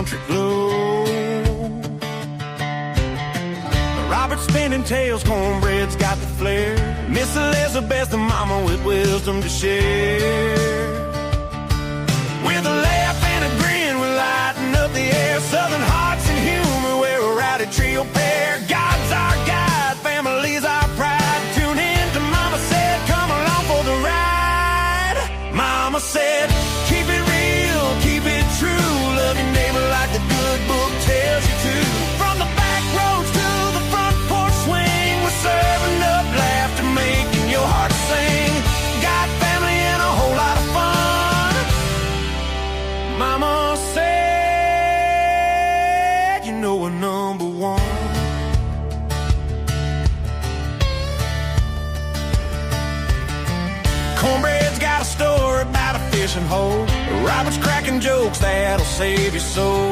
country glow. Robert spinning tails, cornbread's got the flair. Miss Elizabeth, the mama with wisdom to share. With a laugh and a grin, we lighten up the air. Southern hearts and humor, we're a rowdy trio pair. God's our guide, family's our pride. Tune in to Mama Said, come along for the ride. Mama said, keep it real, keep it true. Love your neighbor like the good book tells you to. From the back roads to the front porch swing, we're serving up laughter, making your heart sing. Got family and a whole lot of fun. Mama said, you know we're number one. Cornbread's got a story about a fishing hole. Robert's cracking jokes that'll save your soul.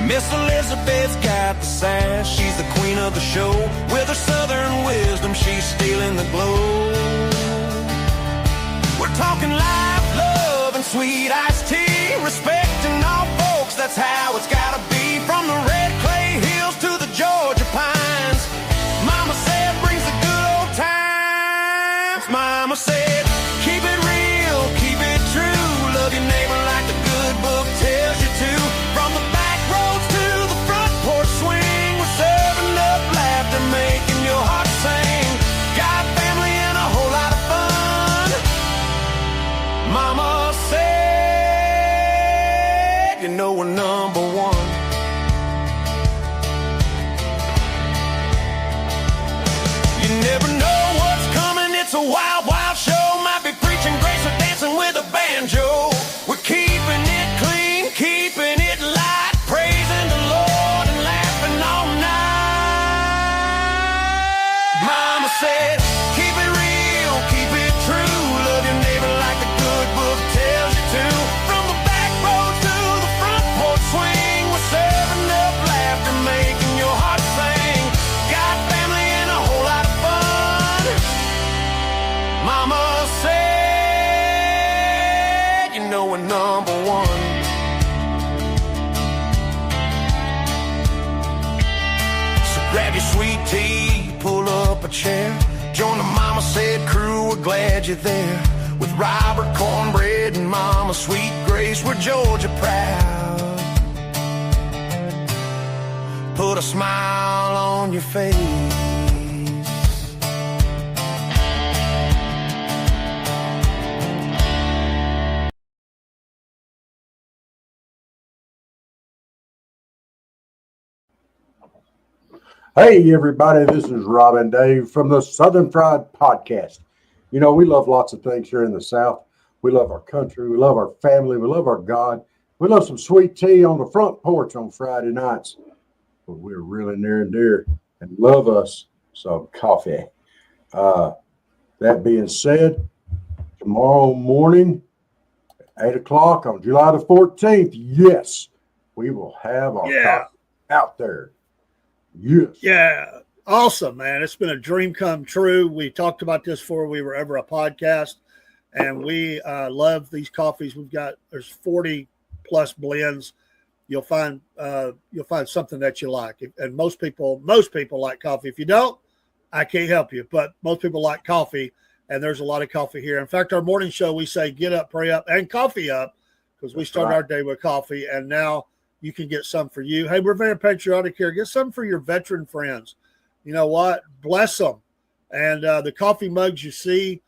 Miss Elizabeth's got the sass, she's the queen of the show. With her southern wisdom, she's stealing the glow. We're talking life, love, and sweet iced tea. Respecting all folks, that's how it's gotta be. From the red clay hills to the Georgia pines, Mama said brings the good old times. Mama said, keep it real, keep it true. Love your neighbor like the good book tells you to. From the back roads to the front porch swing, we're serving up laughter, making your heart sing. Got family and a whole lot of fun. Mama said, you know we're number one. You never know what's coming, it's a wild, wild show. Might be preaching grace or dancing with a banjo. We're keeping it clean, keeping it light, praising the Lord and laughing all night. Mama said, keep it real, keep it true. Love your neighbor like the good book tells you to. From the back roads to the front porch swing, we're serving up laughter, making your heart sing. Got family and a whole lot of fun. Mama said, you know we're number one. So grab your sweet tea, pull up a chair. Join the Mama Said crew, we're glad you're there. With Robert, cornbread, and Mama Sweet Grace, we're Georgia proud. Put a smile on your face. Hey, everybody, this is Rob and Dave from the Southern Fried Podcast. You know, we love lots of things here in the South. We love our country. We love our family. We love our God. We love some sweet tea on the front porch on Friday nights. But we're really near and dear and love us some coffee. That being said, tomorrow morning, 8 o'clock on July the 14th, yes, we will have our coffee out there. Yes. Yeah. Awesome, man. It's been a dream come true. We talked about this before we were ever a podcast, and we love these coffees. There's 40 plus blends. You'll find something that you like. And most people like coffee. If you don't, I can't help you, but most people like coffee, and there's a lot of coffee here. In fact, our morning show, we say get up, pray up, and coffee up, because we start our day with coffee, and now you can get some for you. Hey, we're very patriotic here. Get some for your veteran friends. You know what? Bless them. And the coffee mugs you see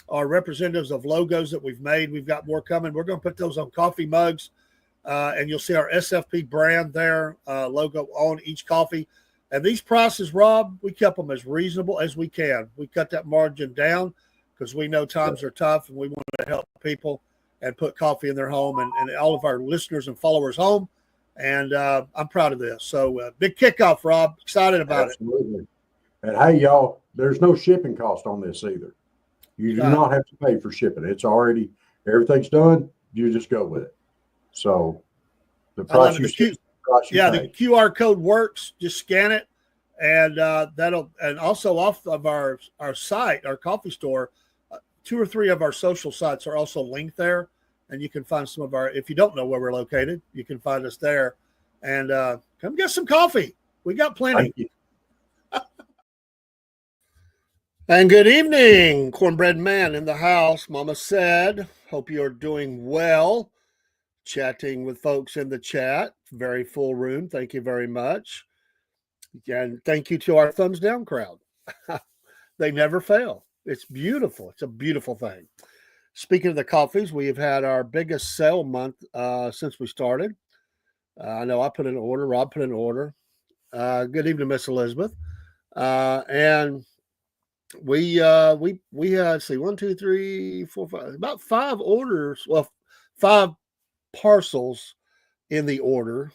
are representatives of logos that we've made. We've got more coming. We're going to put those on coffee mugs, and you'll see our SFP brand there, logo on each coffee. And these prices, Rob, we kept them as reasonable as we can. We cut that margin down because we know times are tough, and we want to help people and put coffee in their home and all of our listeners and followers' home. And I'm proud of this. So big kickoff, Rob. Excited about it. And hey, y'all, there's no shipping cost on this either. You do not have to pay for shipping. It's already, everything's done. You just go with it. So the price you pay. The QR code works. Just scan it. And and also off of our site, our coffee store, 2 or 3 of our social sites are also linked there. and you can find some of our, if you don't know where we're located, you can find us there, and come get some coffee. We got plenty. Thank you. And good evening, Cornbread Man in the house. Mama said, hope you're doing well. Chatting with folks in the chat. Very full room. Thank you very much. And thank you to our thumbs down crowd. They never fail. It's beautiful. It's a beautiful thing. Speaking of the coffees, we have had our biggest sale month since we started. I know I put in an order. Rob put in an order. Good evening, Miss Elizabeth. And we had, let's see, 1, 2, 3, 4, 5, about 5 orders. Well, 5 parcels in the orders.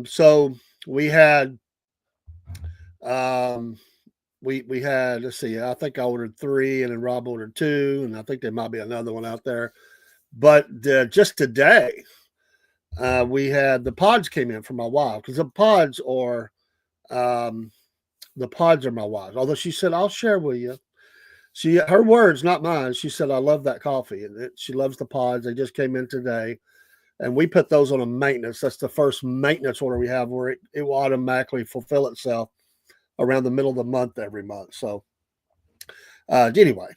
So we had, we had, let's see, I think I ordered 3 and then Rob ordered 2, and I think there might be another one out there. But just today, we had the pods came in for my wife, because the pods are my wife's. Although she said, I'll share with you. Her words, not mine. She said, I love that coffee. And she loves the pods. They just came in today. And we put those on a maintenance. That's the first maintenance order we have where it will automatically fulfill itself around the middle of the month every month. So anyway,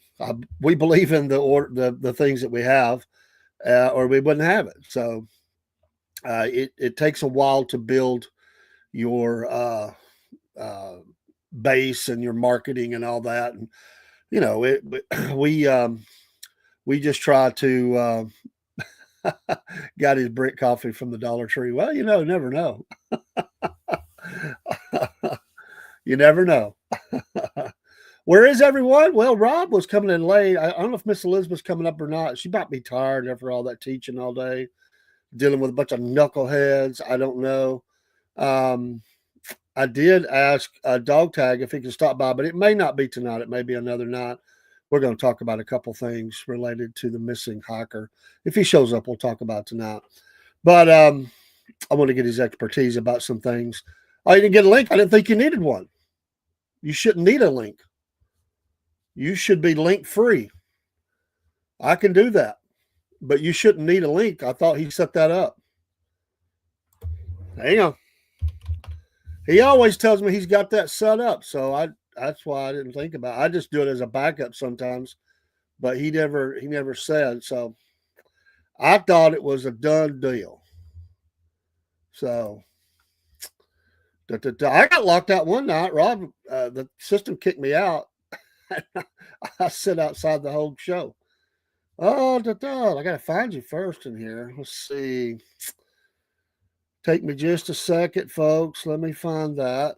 we believe in the things that we have, or we wouldn't have it. So it takes a while to build your base and your marketing and all that. And, you know, we just try to got his brick coffee from the Dollar Tree. Well, you know, never know. You never know. Where is everyone? Well, Rob was coming in late. I don't know if Miss Elizabeth's coming up or not. She might be tired after all that teaching all day, dealing with a bunch of knuckleheads. I don't know. I did ask Dog Tag if he can stop by, but it may not be tonight. It may be another night. We're going to talk about a couple things related to the missing hiker. If he shows up, we'll talk about tonight. But I want to get his expertise about some things. Oh, you didn't get a link? I didn't think you needed one. You shouldn't need a link. You should be link free. I can do that, but you shouldn't need a link. I thought he set that up. Hang on. He always tells me he's got that set up, so that's why I didn't think about it. I just do it as a backup sometimes, but he never said. So I thought it was a done deal. So I got locked out one night. Rob, the system kicked me out. I sit outside the whole show. Oh, I got to find you first in here. Let's see. Take me just a second, folks. Let me find that.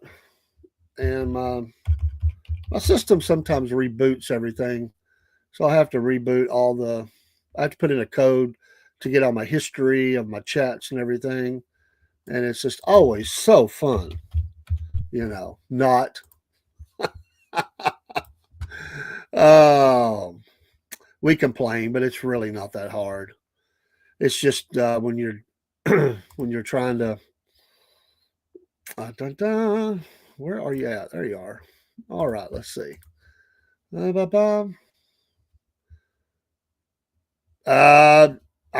And my system sometimes reboots everything. So I have to reboot I have to put in a code to get all my history of my chats and everything. And it's just always so fun, you know, not. Oh, we complain, but it's really not that hard. It's just when you're trying to. Where are you at? There you are. All right, let's see. I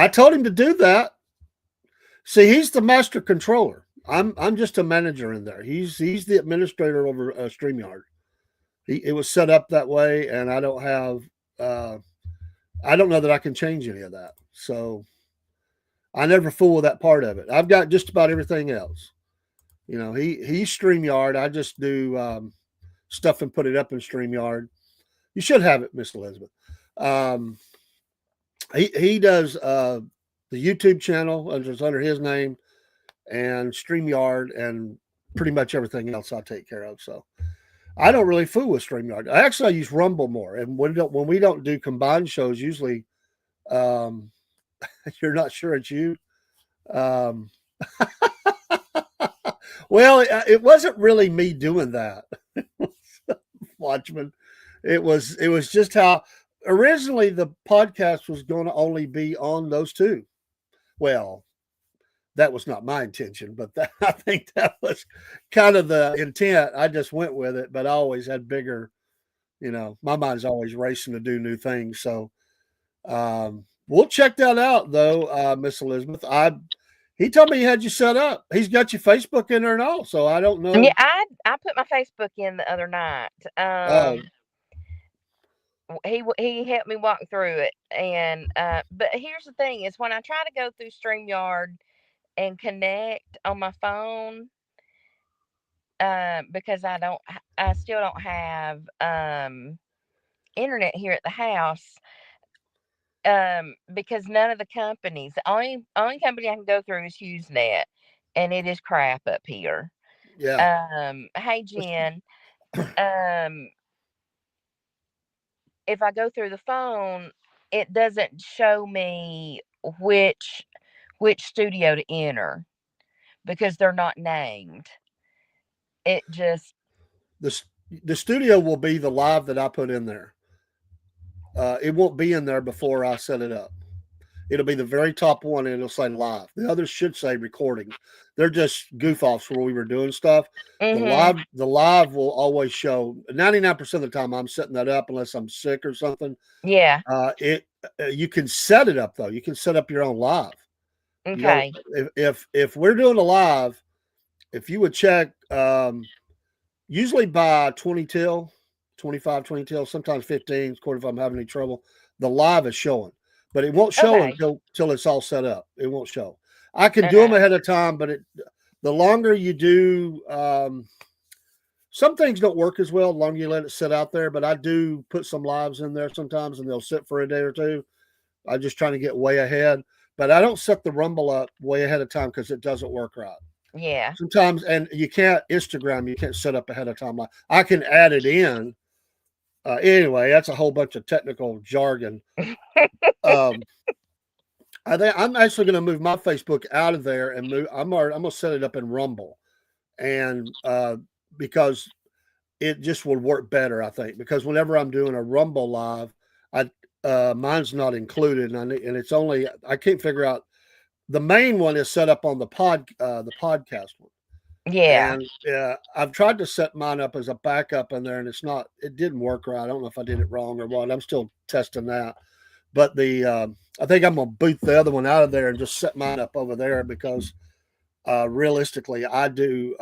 told him to do that. See, he's the master controller. I'm just a manager in there. He's the administrator over StreamYard. It was set up that way, and I don't have. I don't know that I can change any of that. So I never fool with that part of it. I've got just about everything else. You know, he's StreamYard. I just do stuff and put it up in StreamYard. You should have it, Miss Elizabeth. He does the YouTube channel under his name, and StreamYard, and pretty much everything else I take care of. So I don't really fool with StreamYard. I use Rumble more. And when we don't do combined shows, usually you're not sure it's you. Well, it wasn't really me doing that, Watchman. It was just how originally the podcast was going to only be on those two. Well, that was not my intention, but I think that was kind of the intent. I just went with it, but I always had bigger, you know, my mind's always racing to do new things. So We'll check that out though, Miss Elizabeth. He told me he had you set up. He's got your Facebook in there and all, so I don't Yeah, know. I put my Facebook in the other night. Oh, He helped me walk through it, and but here's the thing: is when I try to go through Streamyard and connect on my phone, because I still don't have internet here at the house. Because none of the companies, the only company I can go through is HughesNet, and it is crap up here. yeah. Hey Jen, um, if I go through the phone, it doesn't show me which studio to enter because they're not named. It just The the studio will be the live that I put in there. It won't be in there before I set it up. It'll be the very top one, and it'll say live. The others should say recording. They're just goof offs where we were doing stuff. mhm. The live will always show. 99% of the time, I'm setting that up unless I'm sick or something. Yeah. It You can set it up though. You can set up your own live. You don't Okay. if we're doing a live, if you would check, usually by 20 till, 25, 20 till, sometimes 15, according if I'm having any trouble, the live is showing, but it won't show Okay. until it's all set up. It won't show. I can do them Uh, ahead of time, but the longer you do, some things don't work as well the longer you let it sit out there. But I do put some lives in there sometimes, and they'll sit for a day or two. I'm just trying to get way ahead, but I don't set the Rumble up way ahead of time because it doesn't work right yeah. sometimes. And you can't Instagram, you can't set up ahead of time. Like I can add it in. Anyway, that's a whole bunch of technical jargon. Um, I think I'm actually going to move my Facebook out of there and move. I'm going to set it up in Rumble, and because it just will work better, I think. Because whenever I'm doing a Rumble live, I mine's not included, and it's only I can't figure out the main one is set up on the podcast one. Yeah. And I've tried to set mine up as a backup in there, and it didn't work right. I don't know if I did it wrong or what. I'm still testing that. But I think I'm gonna boot the other one out of there and just set mine up over there because realistically, I do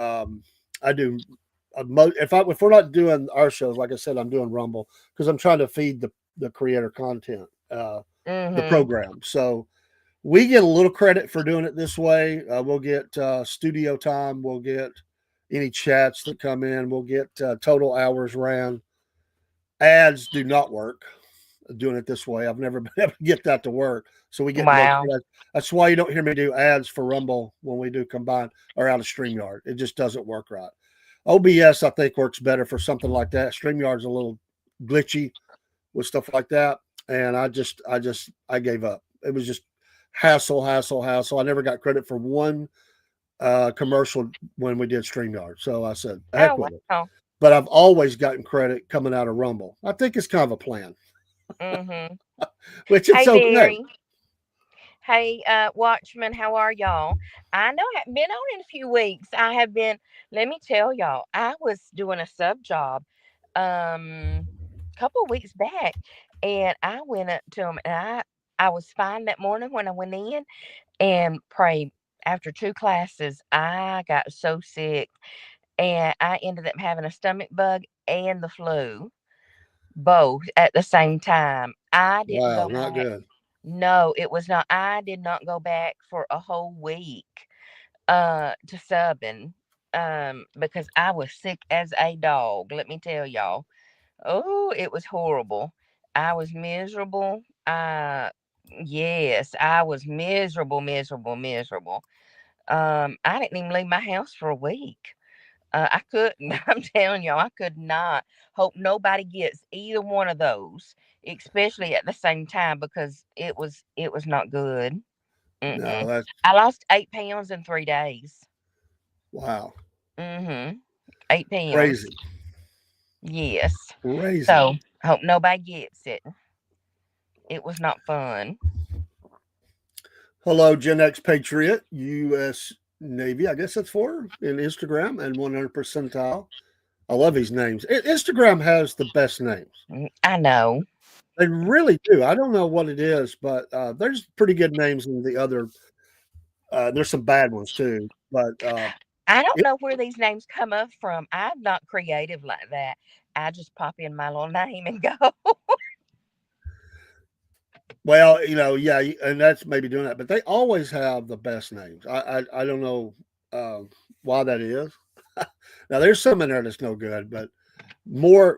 if we're not doing our shows, like I said, I'm doing Rumble because I'm trying to feed the creator content, the Mhm. program. So we get a little credit for doing it this way. We'll get studio time. We'll get any chats that come in. We'll get total hours ran. Ads do not work doing it this way. I've never been able to get that to work. So we get no Wow. credit. That's why you don't hear me do ads for Rumble when we do combine or out of StreamYard. It just doesn't work right. OBS, I think, works better for something like that. StreamYard's a little glitchy with stuff like that. And I gave up. It was just hassle, hassle, hassle. I never got credit for one commercial when we did StreamYard. So I said, heck Oh with it. wow. But I've always gotten credit coming out of Rumble. I think it's kind of a plan, Mhm. which it's Hey okay. Barry. Hey, Watchman, how are y'all? I know I have been on in a few weeks. I have been, let me tell y'all, I was doing a sub job a couple of weeks back, and I went up to him, and I was fine that morning when I went in, and pray after 2 classes, I got so sick, and I ended up having a stomach bug and the flu both at the same time. I didn't Wow, go not back. good. No, it was not. I did not go back for a whole week to subbing because I was sick as a dog, let me tell y'all. Oh, it was horrible. I was miserable. Yes, I was miserable, miserable, miserable. I didn't even leave my house for a week. I couldn't. I'm telling y'all, I could not. Hope nobody gets either one of those, especially at the same time because it was not good. No, Mm-mm. that's I lost 8 pounds in 3 days. wow. Mm-hmm. 8 pounds. Crazy. Yes. Crazy. So hope nobody gets it. It was not fun. Hello, Gen X Patriot, US Navy. I guess that's for in Instagram and 100 percentile. I love these names. Instagram has the best names. I know. They really do. I don't know what it is, but there's pretty good names in the other. There's some bad ones too, but I don't it, know where these names come up from. I'm not creative like that. I just pop in my little name and go. well, yeah, and that's maybe doing that, but they always have the best names. I don't know why that is. Now there's some in there that's no good, but more,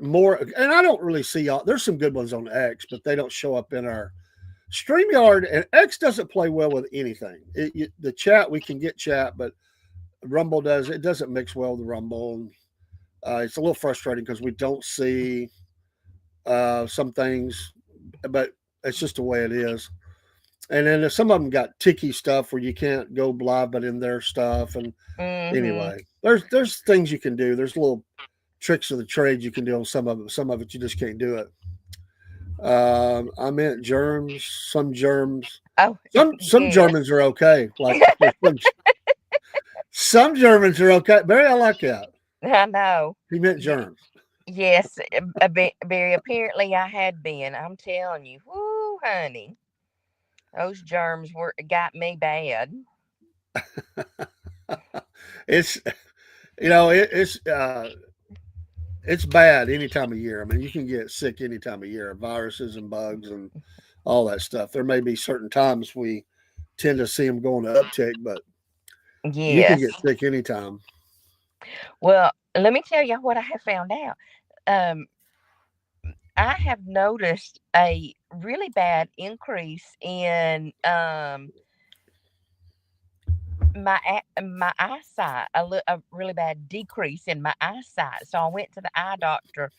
and I don't really see all. There's some good ones on X, but they don't show up in our StreamYard. And X doesn't play well with anything. The chat, we can get chat, but Rumble does. It doesn't mix well with Rumble. And, it's a little frustrating because we don't see some things, but it's just the way it is. And then some of them got ticky stuff where you can't go live, but in their stuff. And Hmm. anyway, there's things you can do. There's little tricks of the trade you can do on some of it. Some of it you just can't do it. I meant germs. Some germs. Oh, Some yes. Germans are okay. Like there's some Germans are okay. Barry, I like that. I know. He meant Ye- germs. Yes, very apparently I had been. I'm telling you, whoo, honey, those germs were got me bad. It's it's bad any time of year. I mean, you can get sick any time of year, viruses and bugs and all that stuff. There may be certain times we tend to see them going to uptick, but you can Yes. get sick anytime. Well, let me tell you what I have found out. Um, I have noticed a really bad increase in my eyesight, a really bad decrease in my eyesight. So I went to the eye doctor.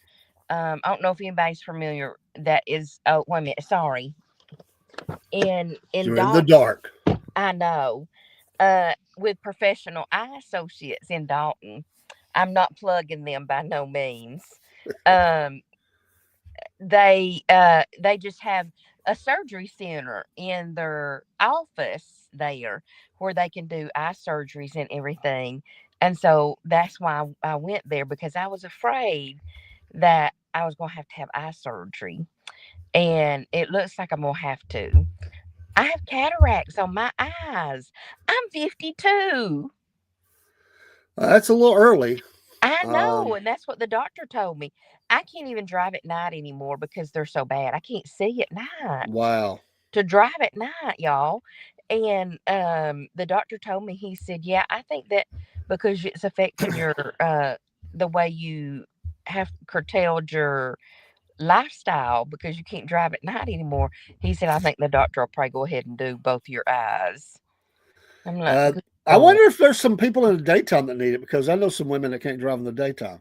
I don't know if anybody's familiar. That is, oh, wait a minute, sorry. In You're in the Dalton, dark. I know. With Professional Eye Associates in Dalton. I'm not plugging them by no means. Um, they just have a surgery center in their office there where they can do eye surgeries and everything. And so that's why I went there, because I was afraid that I was going to have eye surgery, and it looks like I'm going to have to. I have cataracts on my eyes. I'm 52. That's a little early. I know, Um, and that's what the doctor told me. I can't even drive at night anymore because they're so bad. I can't see at night. wow. To drive at night, y'all. And the doctor told me, he said, "Yeah, I think that because it's affecting your the way you have curtailed your lifestyle because you can't drive at night anymore." He said, "I think the doctor will probably go ahead and do both your eyes." I'm like, Uh, "Good I Lord." wonder if there's some people in the daytime that need it because I know some women that can't drive in the daytime.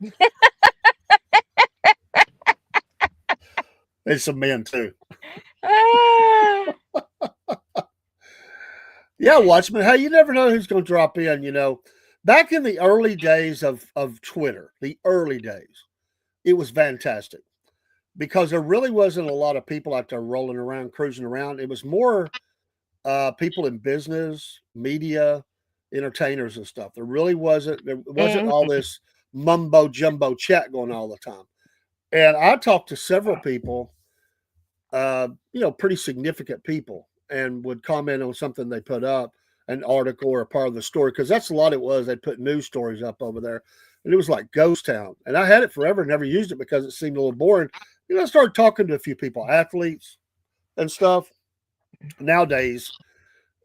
And some men too. Ah, Yeah, Watchman. Hey, you never know who's going to drop in. Back in the early days of Twitter, the early days, it was fantastic because there really wasn't a lot of people out there rolling around, cruising around. It was more people in business, media, entertainers, and stuff. There really wasn't. There wasn't all mhm, this mumbo jumbo chat going all the time. And I talked to several people, pretty significant people, and would comment on something they put up, an article or a part of the story, because that's a lot it was. They put news stories up over there, and it was like ghost town. And I had it forever, never used it because it seemed a little boring. I started talking to a few people, athletes and stuff. Nowadays,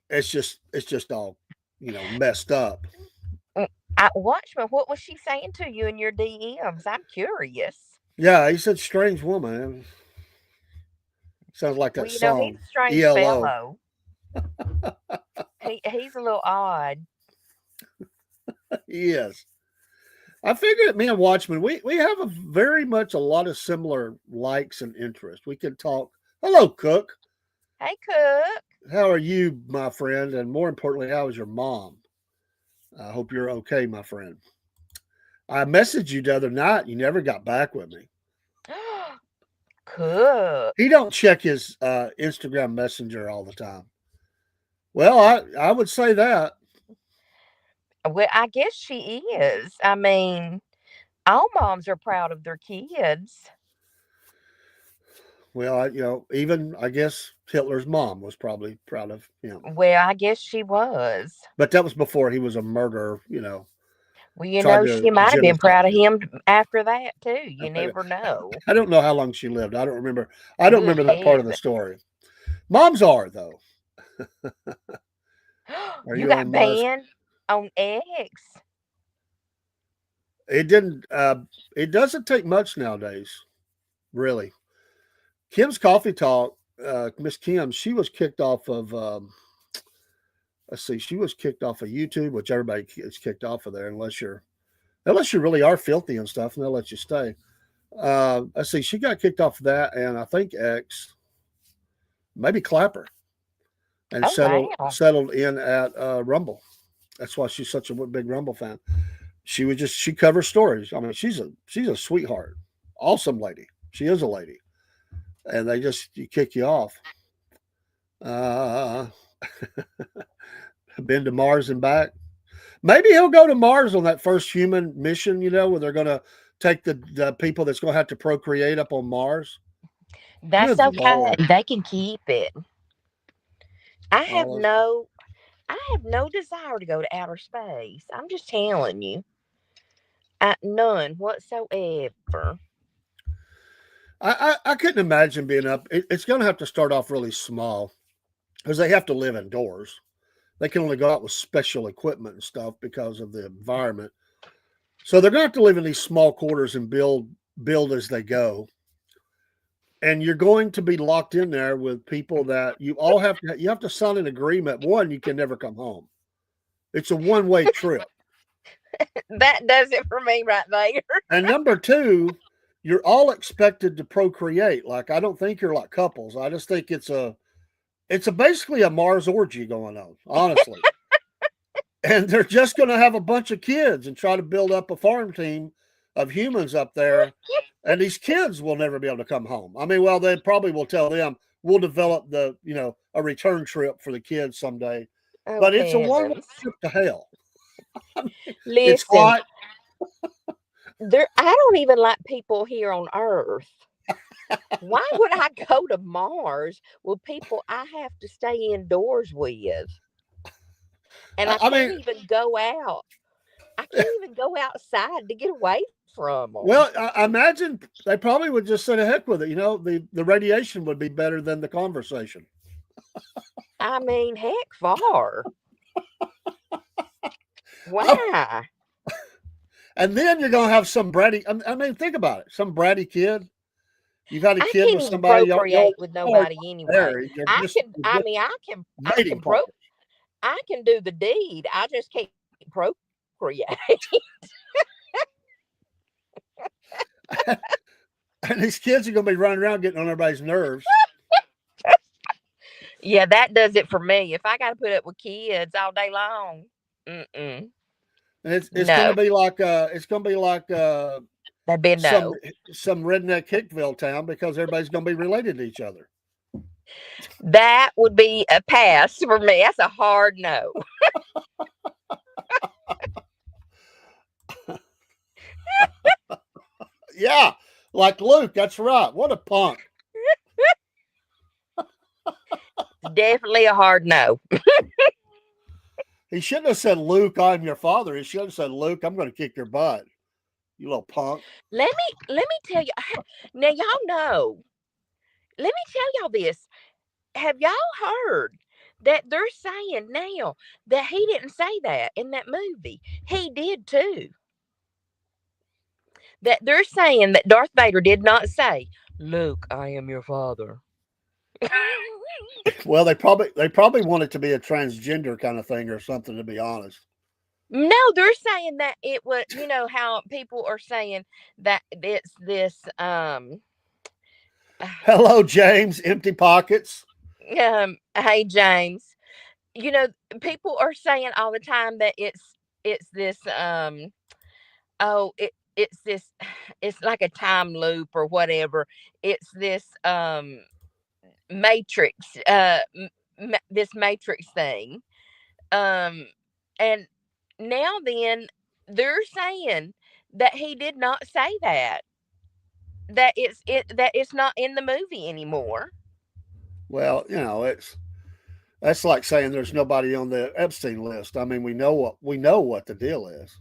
it's just all messed up. mm. Watchman, what was she saying to you in your DMs? I'm curious. Yeah, he said strange woman. Sounds like Well, that he's song a strange ELO. fellow. He's a little odd. He is. I figured me and Watchman, we have very much a lot of similar likes and interests. We can talk. Hello, Cook. Hey, Cook. How are you, my friend? And more importantly, how is your mom? I hope you're okay, my friend. I messaged you the other night. You never got back with me. Cook. He don't check his Instagram Messenger all the time. Well, I would say that. Well, I guess she is. I mean, all moms are proud of their kids. Well, even I guess Hitler's mom was probably proud of him, Well, I guess she was. but that was before he was a murderer. Well, Tried she to might have been genocide proud of people. him after that too. You never know. I don't know how long she lived. I don't remember. I don't Good remember that part of the heaven. story. Moms are though. Are You you got on Mars? banned on X. It didn't. It doesn't take much nowadays, really. Kim's Coffee Talk, Miss Kim, she was kicked off of. Let's see, she was kicked off of YouTube, which everybody is kicked off of there unless you really are filthy and stuff, and they'll let you stay. Let's see, she got kicked off of that, and I think X, maybe Clapper, and Oh wow. settled in at Rumble. That's why she's such a big Rumble fan. She covers stories. I mean, she's a sweetheart, awesome lady. She is a lady, and they just you kick you off. Uh, been to Mars and back. Maybe he'll go to Mars on that first human mission. Where they're going to take the people that's going to have to procreate up on Mars. That's Good okay. Lord, They can keep it. I have all those. no I have no desire to go to outer space. I'm just telling you. None whatsoever. I couldn't imagine being up. It's going to have to start off really small because they have to live indoors. They can only go out with special equipment and stuff because of the environment. So they're going to have to live in these small quarters and build as they go. And you're going to be locked in there with people that you have to sign an agreement. One, you can never come home. It's a one-way trip. That does it for me right there. And number two, you're all expected to procreate. Like I don't think you're like couples. I just think it's basically a Mars orgy going on, honestly. And they're just going to have a bunch of kids and try to build up a farm team of humans up there. And these kids will never be able to come home. I mean, well, they probably will tell them we'll develop a return trip for the kids someday. Oh But it's a one-way heavens. trip to hell. It's Listen, hot. I don't even like people here on Earth. Why would I go to Mars with people I have to stay indoors with? And I I can't mean, even go out. I can't even go outside to get away from them. well, I imagine they probably would just say the heck with it. The radiation would be better than the conversation. I mean, heck, far. I, Why? and then you're gonna have some bratty. I mean, think about it. Some bratty kid. You've had a I kid can't with even somebody procreate with y'all nobody anyway. married. You're I just, can. you're I just mean, I mating can partner. I can do the deed. I just can't procreate. And these kids are gonna be running around getting on everybody's nerves. Yeah, that does it for me. If I got to put up with kids all day long, mm-mm, And it's gonna no, be like that'd be a some no. some redneck Hickville town because everybody's gonna be related to each other. That would be a pass for me. That's a hard no. Yeah, like Luke. That's right. What a punk. Definitely a hard no. He shouldn't have said, Luke, I'm your father. He should have said, Luke, I'm going to kick your butt, you little punk. Let me tell you. Now y'all know. Let me tell y'all this. Have y'all heard that they're saying now that he didn't say that in that movie? He did too. That they're saying that Darth Vader did not say, "Luke, I am your father." Well, they probably want it to be a transgender kind of thing or something, to be honest. No, they're saying that it was. You know how people are saying that it's this. Hello, James, empty pockets. Hey James, you know people are saying all the time that it's this it's this it's like a time loop or whatever. It's this matrix this matrix thing. Um and now then they're saying that he did not say that. that it's not in the movie anymore. Well, that's like saying there's nobody on the Epstein list. I mean, we know what the deal is.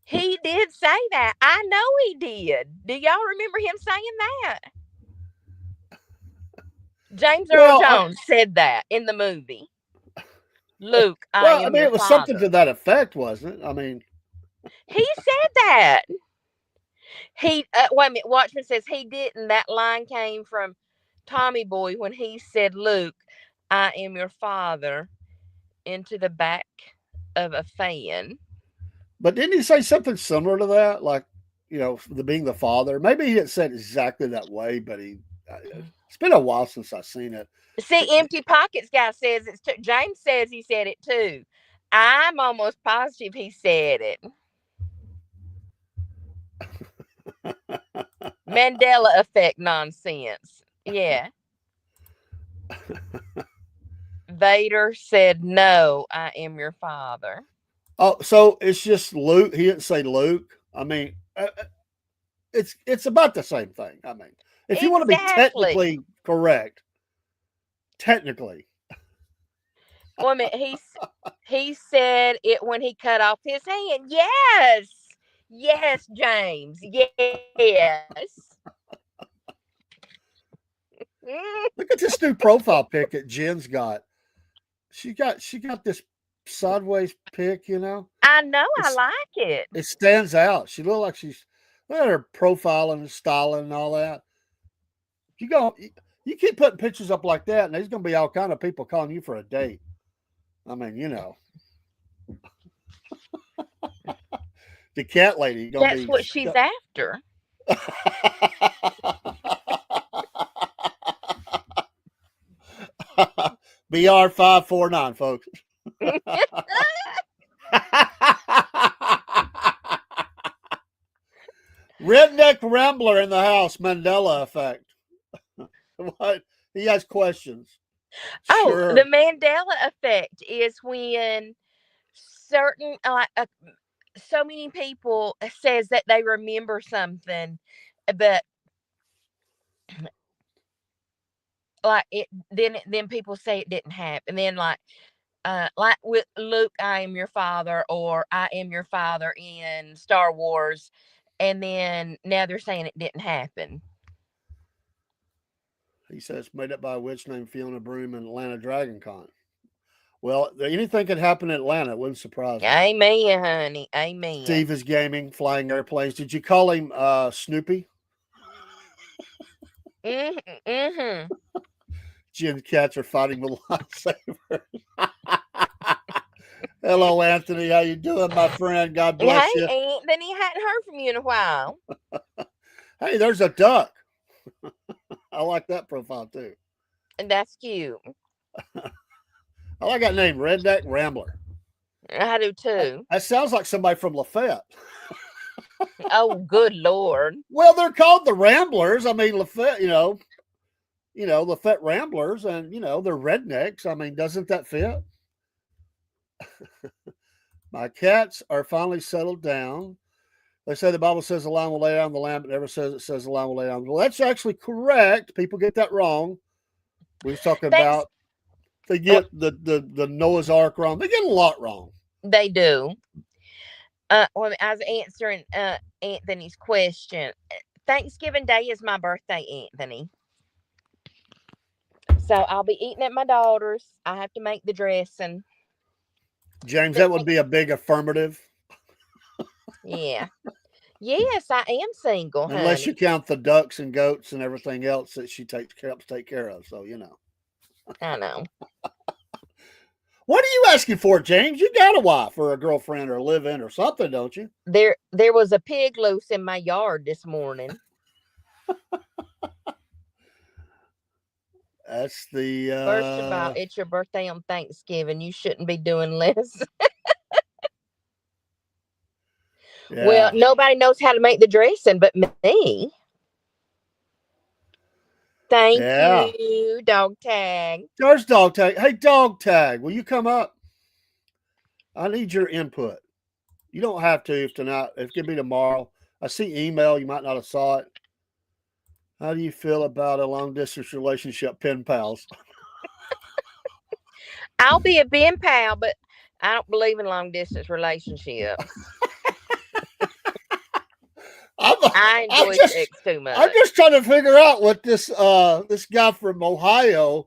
He did say that. I know he did. Do y'all remember him saying that? James Earl Well, Jones said that in the movie. Luke, I I am mean, your it was something father. to that effect, wasn't it? I mean, He said that. He wait a minute. Watchman says he didn't. That line came from Tommy Boy when he said, "Luke, I am your father," into the back of a fan. but didn't he say something similar to that? Like, the being the father. Maybe he didn't say it exactly that way, but it's been a while since I've seen it. See, Empty Pockets guy says it's too. James says he said it too. I'm almost positive he said it. Mandela effect nonsense. Yeah. Vader said, "No, I am your father." Oh, so it's just Luke. He didn't say Luke. I mean, it's about the same thing. I mean, if you want to be Exactly. technically correct, technically, Wait a minute. He said it when he cut off his hand. Yes. Yes, James. Yes. look at this new profile pic that Jen's got. She got this sideways pic. I know. I It's like it. it stands out. She look like look at her profile and styling and all that. You go, you keep putting pictures up like that, and there's gonna be all kind of people calling you for a date. I mean, the cat lady gonna That's be. what she's after. BR549, folks. Redneck Rambler in the house, Mandela effect. What? He has questions. Oh, the Sure. Mandela effect is when certain so many people says that they remember something, but like then people say it didn't happen. Then like with Luke, I am your father, or I am your father in Star Wars, and then now they're saying it didn't happen. He says made up by a witch named Fiona Broom in Atlanta Dragon Con. Well, anything could happen in Atlanta. It wouldn't surprise me. Amen, honey. Amen. Steve is gaming, flying airplanes. Did you call him Snoopy? Mm-hmm. Jen cats are fighting with lightsabers. Hello, Anthony. How you doing, my friend? God Hey, bless you. Anthony, hadn't heard from you in a while. Hey, there's a duck. I like that profile too. And that's cute. I like that name, Redneck Rambler. I do too. That sounds like somebody from Lafayette. Oh, good Lord. Well, they're called the Ramblers. I mean, Lafayette, Lafayette Ramblers, and they're rednecks. I mean, doesn't that fit? My cats are finally settled down. They say the Bible says the lion will lay down the lamb, but never says it says the lion will lay down. Well, that's actually correct. People get that wrong. We was talking Thanks. about they get the Noah's Ark wrong. They get a lot wrong. They do. Well, I was answering Anthony's question. Thanksgiving Day is my birthday, Anthony. So I'll be eating at my daughter's. I have to make the dressing. James, that would be a big affirmative. Yeah. Yes, I am single, Unless honey. you count the ducks and goats and everything else that she helps take care of. So I know. What are you asking for, James? You got a wife or a girlfriend or a live-in or something, don't you? There was a pig loose in my yard this morning. That's the First of all, it's your birthday on Thanksgiving. You shouldn't be doing this. yeah. Well, nobody knows how to make the dressing but me. Thank Yeah. you, dog tag. There's dog tag. Hey, dog tag, will you come up? I need your input. You don't have to if tonight. If it could be tomorrow. I see email. You might not have saw it. How do you feel about a long distance relationship, pen pals? I'll be a pen pal, but I don't believe in long distance relationships. I'm, I I'm enjoy just sex too I'm much. just trying to figure out what this guy from Ohio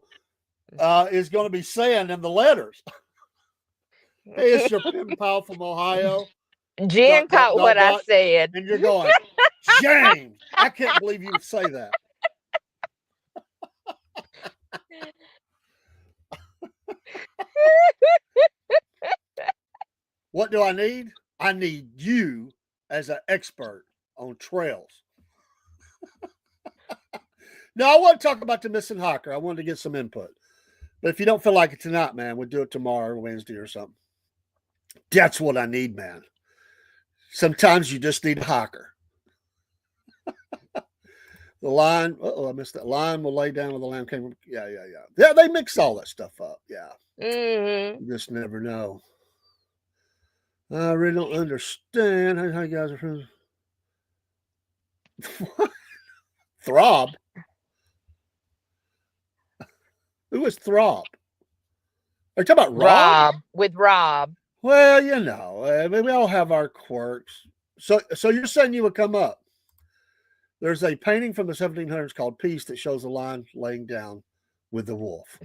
is going to be saying in the letters. Hey, it's your pen pal from Ohio. Jen Dot dot caught dot what I dot. said. And you're going, James. I can't believe you would say that. What do I need? I need you as an expert on trails. Now, I want to talk about the missing hiker. I wanted to get some input. But if you don't feel like it tonight, man, we'll do it tomorrow or Wednesday or something. That's what I need, man. Sometimes you just need a hiker. The line, I missed that. Line will lay down with the lamb came. Yeah. Yeah, they mix all that stuff up. Yeah. Mm-hmm. You just never know. I really don't understand how you guys are from. Throb? Who is Throb? Are you talking about Rob? Rob with Rob. Well, you know, we all have our quirks. So you're saying you would come up? There's a painting from the 1700s called Peace that shows the lion laying down with the wolf.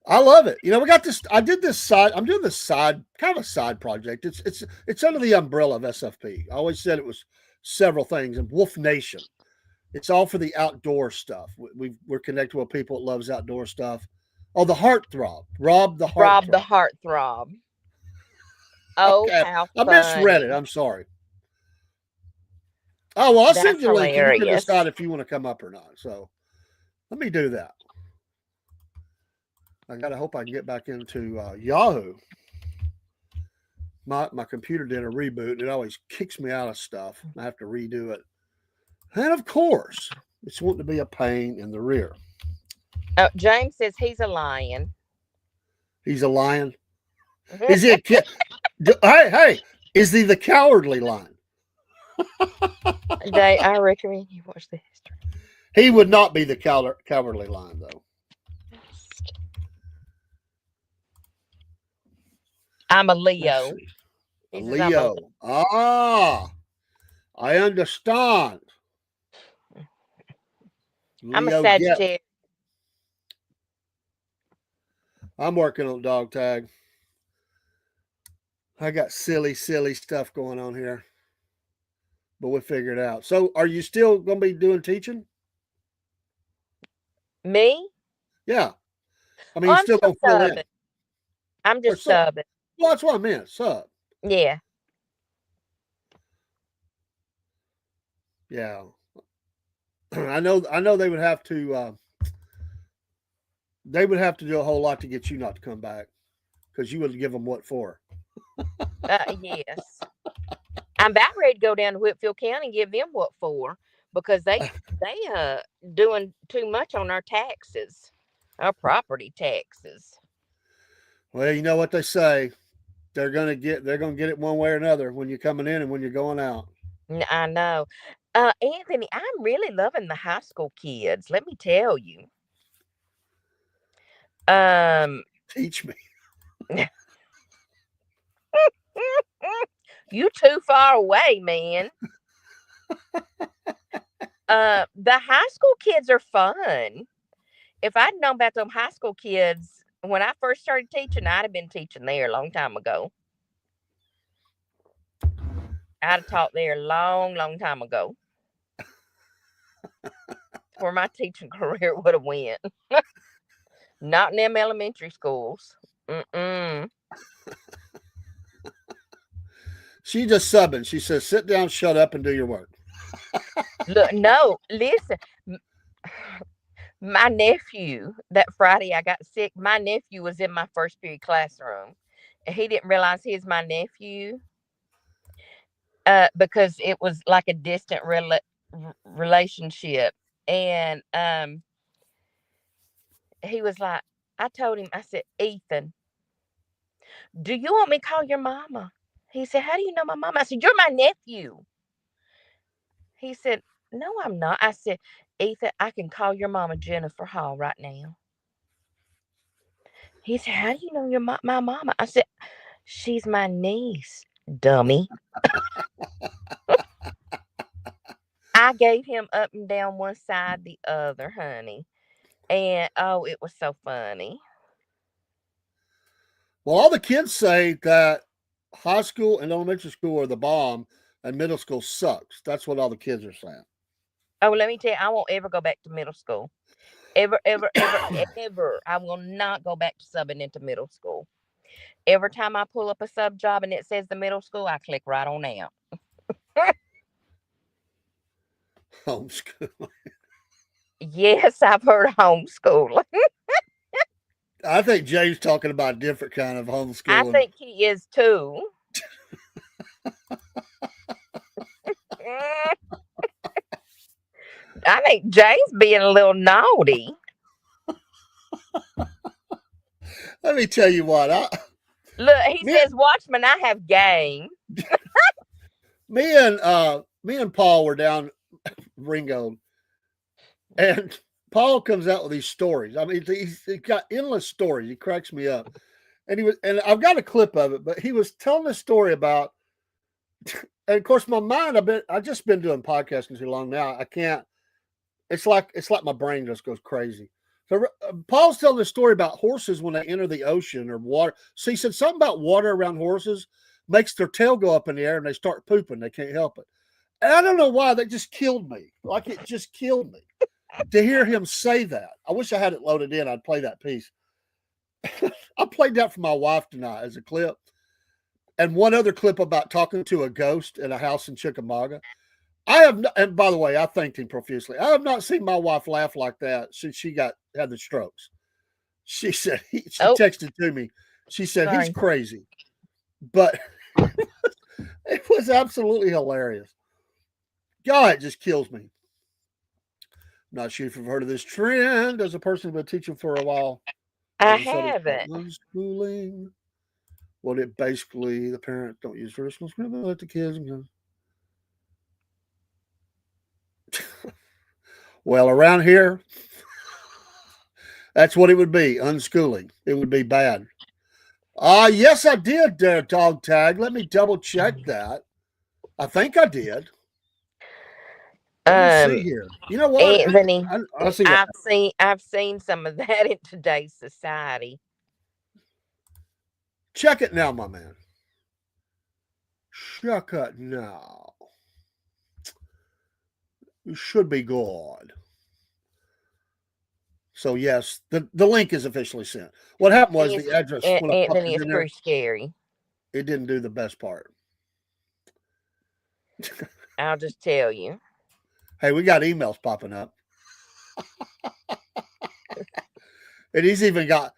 I love it. You know, we got this. I'm doing this side, kind of a side project. It's under the umbrella of SFP. I always said it was several things. And Wolf Nation. It's all for the outdoor stuff. We're connected with people that loves outdoor stuff. Oh, the Heartthrob. Rob the Rob the Heartthrob. heartthrob. Oh, Okay. how I misread it. funny. I'm sorry. Oh, well, I'll send That's you a link and you can hilarious. decide if you want to come up or not. So let me do that. I got to hope I can get back into Yahoo. My computer did a reboot and it always kicks me out of stuff. I have to redo it. And of course, it's wanting to be a pain in the rear. Oh, James says he's a lion. He's a lion. Is he hey, is he the cowardly lion? I recommend you watch the history. He would not be the cowardly lion, though. I'm a Leo. A Leo. Ah, I understand. I'm a Leo Sagittarius. I'm working on dog tag. I got silly stuff going on here, but we'll figure it out. So, are you still going to be doing teaching? Me? Yeah. I mean, Oh, you're I'm still going just to fill in. subbing. I'm Or just subbing. Well, that's what I meant. Sub. Yeah. Yeah. I know they would have to do a whole lot to get you not to come back because you would give them what for. Yes. I'm about ready to go down to Whitfield County and give them what for because they doing too much on our taxes, our property taxes. Well, you know what they say. They're gonna get it one way or another when you're coming in and when you're going out. I know. Anthony, I'm really loving the high school kids. Let me tell you. Teach me. You too far away, man. The high school kids are fun. If I'd known about them high school kids when I first started teaching, I'd have been teaching there a long time ago. I'd have taught there a long time ago. Where my teaching career would have went. Not in them elementary schools. Mm-mm. She just subbing. She says, "Sit down, shut up, and do your work." Look, no, listen. My nephew, that Friday I got sick, my nephew was in my first period classroom. And he didn't realize he's my nephew because it was like a distant relationship. And he was like, I told him, I said, Ethan, do you want me to call your mama? He said, "How do you know my mama?" I said, "You're my nephew." He said, "No, I'm not." I said, "Ethan, I can call your mama Jennifer Hall right now." He said, "How do you know my mama?" I said, "She's my niece, dummy." I gave him up and down one side, the other, honey. And oh, it was so funny. Well, all the kids say that high school and elementary school are the bomb and middle school sucks. That's what all the kids are saying. Oh, let me tell you, I won't ever go back to middle school. Ever, ever, ever, ever. I will not go back to subbing into middle school. Every time I pull up a sub job and it says the middle school, I click right on out. Homeschool. Yes, I've heard homeschooling. I think Jay's talking about a different kind of I homeschooling. think he is too. I think Jay's being a little naughty. Let me tell you what. Look, he Me, says, "Watchman, I have game." me and Paul were down Ringo, and Paul comes out with these stories. I mean, he's got endless stories. He cracks me up, and I've got a clip of it. But he was telling a story about, and of course, my mind. I've just been doing podcasting too long now. I can't. It's like my brain just goes crazy. So Paul's telling a story about horses when they enter the ocean or water. So he said something about water around horses makes their tail go up in the air and they start pooping. They can't help it. And I don't know why. That just killed me. Like it just killed me to hear him say that. I wish I had it loaded in. I'd play that piece. I played that for my wife tonight as a clip. And one other clip about talking to a ghost in a house in Chickamauga. I have not, and by the way, I thanked him profusely. I have not seen my wife laugh like that since she had the strokes. She said she Oh, texted to me. She said he's sorry. crazy, but it was absolutely hilarious. God, it just kills me. Not sure if you've heard of this trend. As a person who's been teaching for a while, I decided haven't. unschooling. Well, it basically the parents don't use personal scribbling, let the kids. Well, around here, that's what it would be, unschooling. It would be bad. Yes, I did, dog tag. Let me double check that. I think I did. Let me see here. You know what? Anthony, I'll see what. I've seen some of that in today's society. Check it now, my man. Check it now. You should be good. So yes, the link is officially sent. What happened was the address when I popped Anthony it is in there, pretty scary. it didn't do the best part. I'll just tell you. Hey, we got emails popping up. And he's even got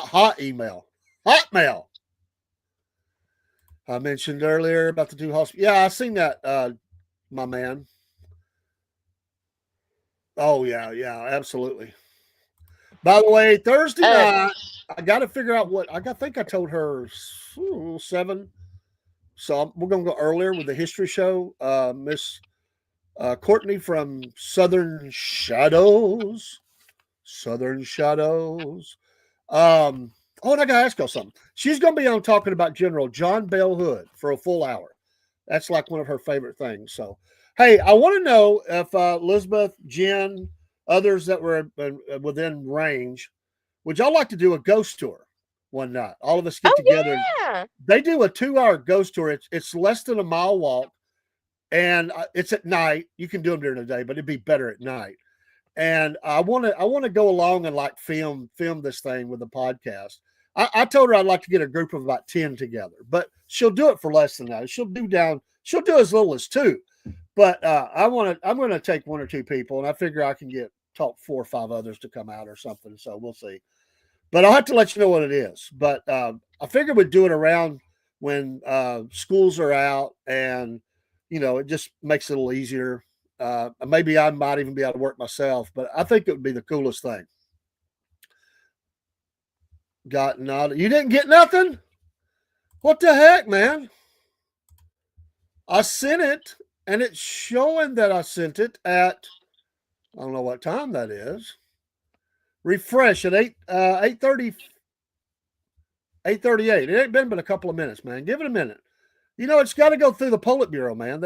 hot email. Hotmail. I mentioned earlier about the two hospitals. Yeah, I seen that, my man. Oh yeah, absolutely. By the way, Thursday night, I got to figure out what I think I told her 7. So we're gonna go earlier with the history show. Miss Courtney from Southern Shadows. Oh, and I gotta ask y'all something. She's gonna be on talking about General John Bell Hood for a full hour. That's like one of her favorite things. So, hey, I want to know if Elizabeth, Jen, others that were within range, would y'all like to do a ghost tour one night? All of us get together. Yeah. They do a 2-hour ghost tour. It's less than a mile walk, and it's at night. You can do them during the day, but it'd be better at night. And I want to go along and like film this thing with the podcast. I told her I'd like to get a group of about 10 together, but she'll do it for less than that. She'll do as little as 2. But I'm going to take 1 or 2 people, and I figure I can talk 4 or 5 others to come out or something. So we'll see. But I'll have to let you know what it is. But I figured we'd do it around when schools are out, and it just makes it a little easier. Maybe I might even be able to work myself, but I think it would be the coolest thing. Got none. You didn't get nothing? What the heck, man? I sent it, and it's showing that I sent it at, I don't know what time that is. Refresh at 8:30, 8:38. It ain't been but a couple of minutes, man. Give it a minute. It's got to go through the Politburo, man.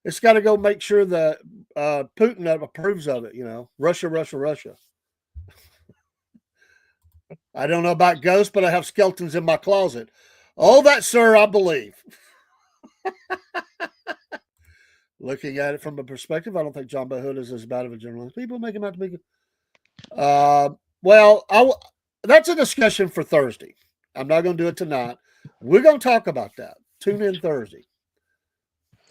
It's got to go make sure that Putin approves of it. Russia, Russia, Russia. I don't know about ghosts, but I have skeletons in my closet. Oh, that, sir, I believe. Looking at it from a perspective, I don't think John Boy Hood is as bad of a journalist. People make him out to be good. That's a discussion for Thursday. I'm not going to do it tonight. We're going to talk about that. Tune in Thursday.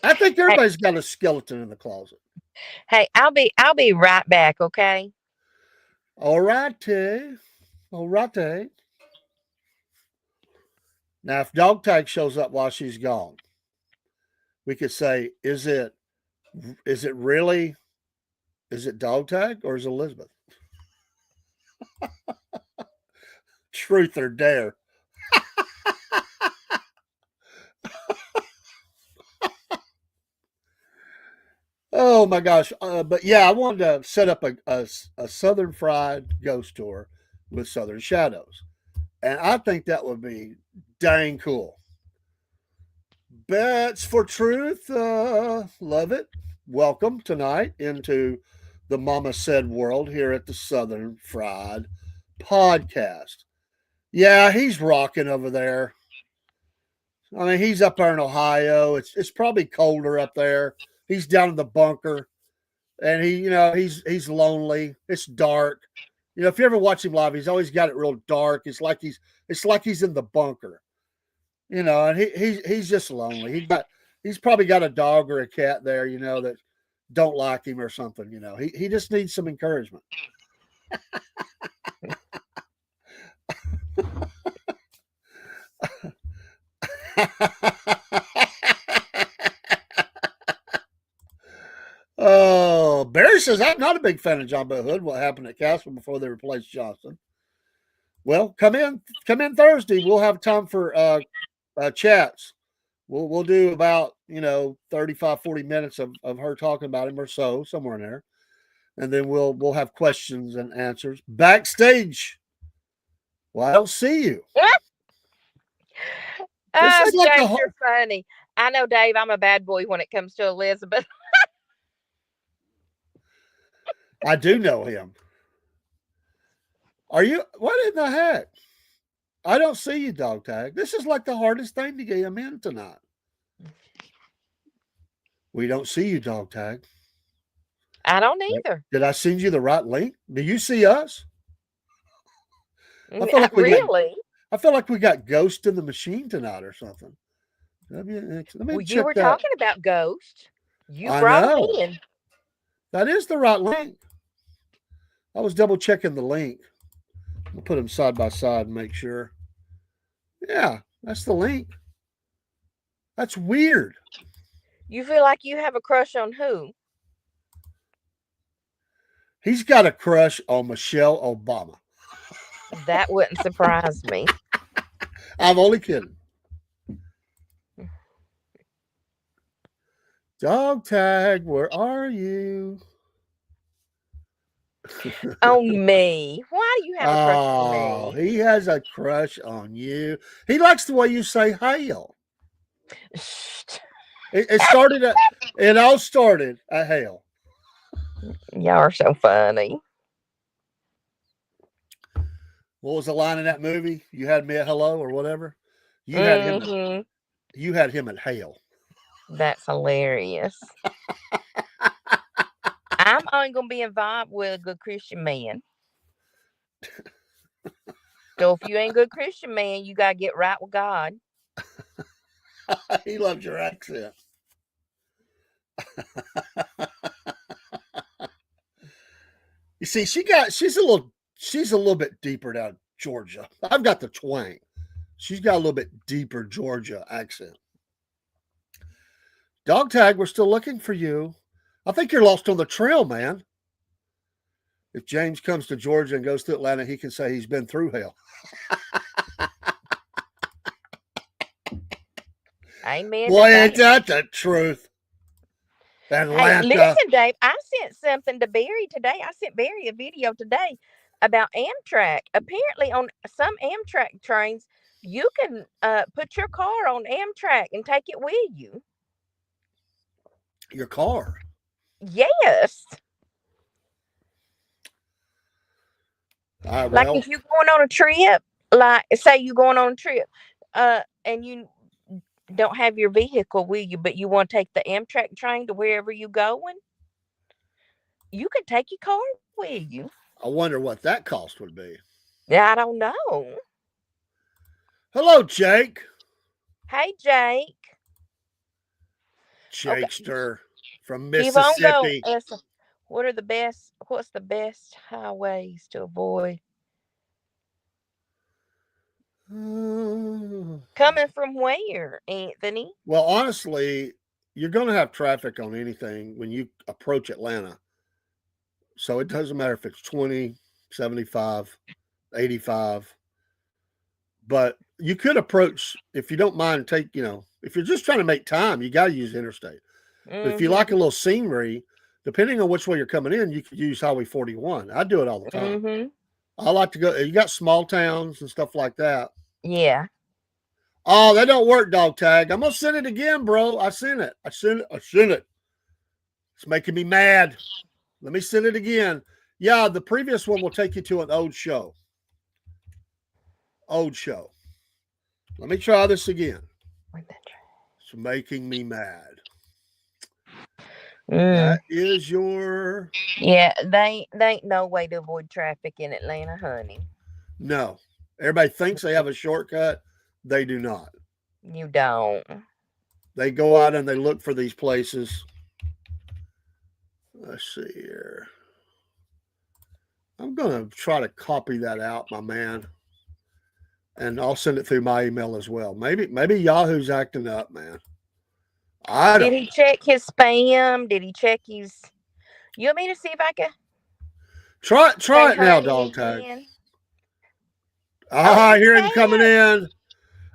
I think everybody's got a skeleton in the closet. Hey, I'll be right back, okay? All righty. All righty. Now, if Dog Tag shows up while she's gone, we could say, is it Dog Tag or is it Elizabeth? Truth or dare. Oh my gosh. But yeah, I wanted to set up a Southern Fried ghost tour with Southern Shadows. And I think that would be dang cool. Bets for Truth. Love it. Welcome tonight into the Mama Said world here at the Southern Fried podcast. Yeah, he's rocking over there. I mean, he's up there in Ohio. It's probably colder up there. He's down in the bunker, and he's lonely. It's dark. If you ever watch him live, he's always got it real dark. It's like he's in the bunker. And he's just lonely. He's probably got a dog or a cat there, that don't like him or something. He just needs some encouragement. Oh, Barry says, I'm not a big fan of John Boy Hood. What happened at Castle before they replaced Johnson? Well, come in Thursday. We'll have time for chats. We'll do about 35, 40 minutes of her talking about him or so, somewhere in there. And then we'll have questions and answers. Backstage. Well, I don't see you. Oh, Dave, you're funny. I know, Dave, I'm a bad boy when it comes to Elizabeth. I do know him. Are you? What in the heck? I don't see you, Dog Tag. This is like the hardest thing to get him in tonight. We don't see you, Dog Tag. I don't either. Did I send you the right link? Do you see us? I feel like I feel like we got Ghost in the Machine tonight or something. Let me you were talking about Ghost. You brought him in. That is the right link. I was double checking the link. I'll put them side by side and make sure. Yeah, that's the link. That's weird. You feel like you have a crush on who? He's got a crush on Michelle Obama. That wouldn't surprise me. I'm only kidding. Dog Tag, where are you? On me. Why do you have a crush on me? He has a crush on you. He likes the way you say hail. It all started at hail. Y'all are so funny. What was the line in that movie? You had me at hello or whatever. You had him at hail. That's hilarious. I'm only going to be involved with a good Christian man. So if you ain't a good Christian man, you got to get right with God. He loves your accent. You see, she's a little bit deeper down Georgia. I've got the twang. She's got a little bit deeper Georgia accent. Dog Tag, we're still looking for you. I think you're lost on the trail, man. If James comes to Georgia and goes to Atlanta, he can say he's been through hell. Amen to Boy, ain't that. that the truth. Hey, Atlanta. listen, Dave. I sent something to Barry today. I sent Barry a video today about Amtrak. Apparently, on some Amtrak trains, you can put your car on Amtrak and take it with you. Your car. Yes. Like Well, if you're going on a trip, like say you're going on a trip, and you don't have your vehicle with you, but you want to take the Amtrak train to wherever you going, you can take your car with you. I wonder what that cost would be. Yeah, I don't know. Hello, Jake. Hey, Jake. Okay, Jakester from keep on going. Mississippi. What's the best highways to avoid? Uh, Coming from where, Anthony? well, honestly, you're going to have traffic on anything when you approach Atlanta. So it doesn't matter if it's 20, 75, 85. But you could approach, if you don't mind, if you're just trying to make time, you got to use interstate. But if you like Mm-hmm. a little scenery, depending on which way you're coming in, you could use Highway 41. I do it all the time. Mm-hmm. I like to go, you got small towns and stuff like that. Yeah. Oh, that don't work, dog tag. I'm going to send it again, bro. I sent it. I sent it. It's making me mad. Let me send it again. Yeah, the previous one will take you to an old show. Let me try this again. It's making me mad. Mm. That is your Yeah, they ain't no way to avoid traffic in Atlanta, honey. no. Everybody thinks they have a shortcut. They do not. You don't. They go out and they look for these places. Let's see here. I'm going to try to copy that out, my man. And I'll send it through my email as well. Maybe Yahoo's acting up, man. I Did don't he know. check his spam? Did he check his? You want me to see if I can Try say it now, honey dog tag. again? Oh, I you hear him coming can. in.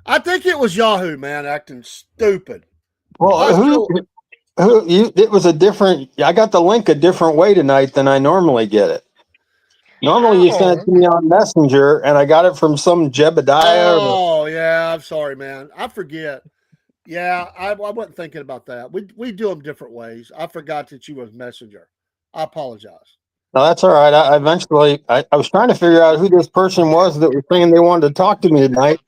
I think it was Yahoo, man, acting stupid. Well, I still it was a different. I got the link a different way tonight than I normally get it. Normally, you send it Oh, to me on Messenger, and I got it from some Jebediah. Oh yeah, I'm sorry, man. I forget. Yeah, I wasn't thinking about that. We do them different ways. I forgot that you was Messenger. I apologize. No, that's all right. I eventually, I was trying to figure out who this person was that was saying they wanted to talk to me tonight,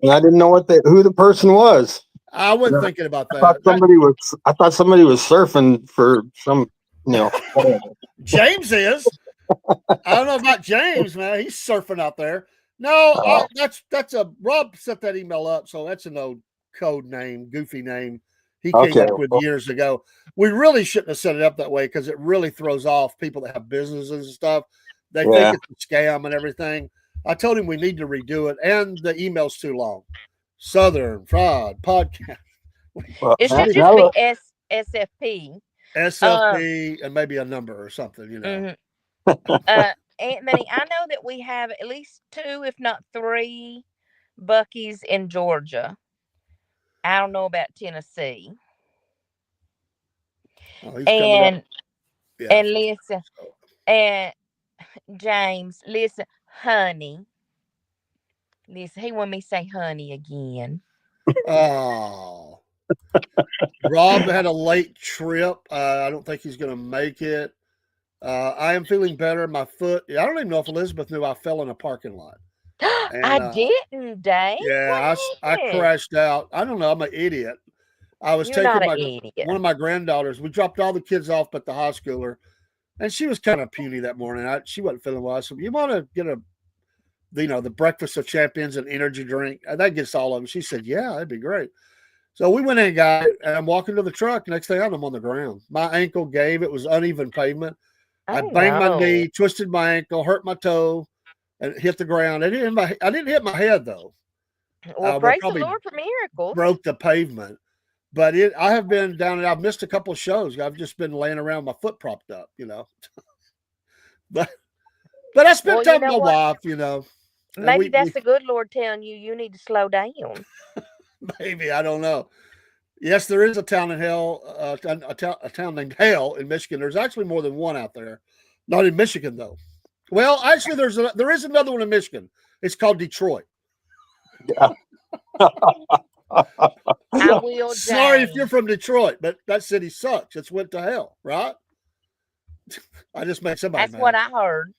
and I didn't know who the person was. I wasn't thinking about I thought that. That somebody was surfing for some, whatever. James is. I don't know about James, man. He's surfing out there. No, that's a Rob set that email up, so that's an old code name, goofy name he came Okay. up with years ago. We really shouldn't have set it up that way because it really throws off people that have businesses and stuff. They think Yeah. it's a scam and everything. I told him we need to redo it, and the email's too long. Southern Fraud Podcast. Well, it We should need just be SFP. SFP and maybe a number or something, Mhm. Anthony, I know that we have at least two, if not three, Bucky's in Georgia. I don't know about Tennessee. Oh, he's coming up. And Yeah. and listen, and James, listen, honey. Listen, he want me to say honey again. Oh. Rob had a late trip. I don't think he's going to make it. I am feeling better. My foot. I don't even know if Elizabeth knew I fell in a parking lot. I And didn't, Dave. yeah, I What happened? crashed out. I don't know. I'm an idiot. I was You're not taking an my idiot. one of my granddaughters. We dropped all the kids off at the high schooler, and she was kind of puny that morning. She wasn't feeling well. I said, "You want to get the breakfast of champions and energy drink? That gets all of them." She said, "Yeah, that'd be great." So we went in and got it, and I'm walking to the truck. Next thing I know, I'm on the ground. My ankle gave. It was uneven pavement. I Oh banged my no. knee, twisted my ankle, hurt my toe, and hit the ground. I didn't hit my head though. Well, But praise the probably Lord for miracles. broke the pavement. But I have been down and I've missed a couple of shows. I've just been laying around, my foot propped up, But I spent Well, you time with know my what? wife, and Maybe we that's the good Lord telling you need to slow down. maybe I don't know. Yes, there is a town in Hell, a town named Hell in Michigan. There's actually more than one out there. Not in Michigan though. Well, actually, there is another one in Michigan. It's called Detroit. I will, Sorry if you're James. from Detroit, but that city sucks. It's went to hell, right? I just made somebody That's mad. what I heard.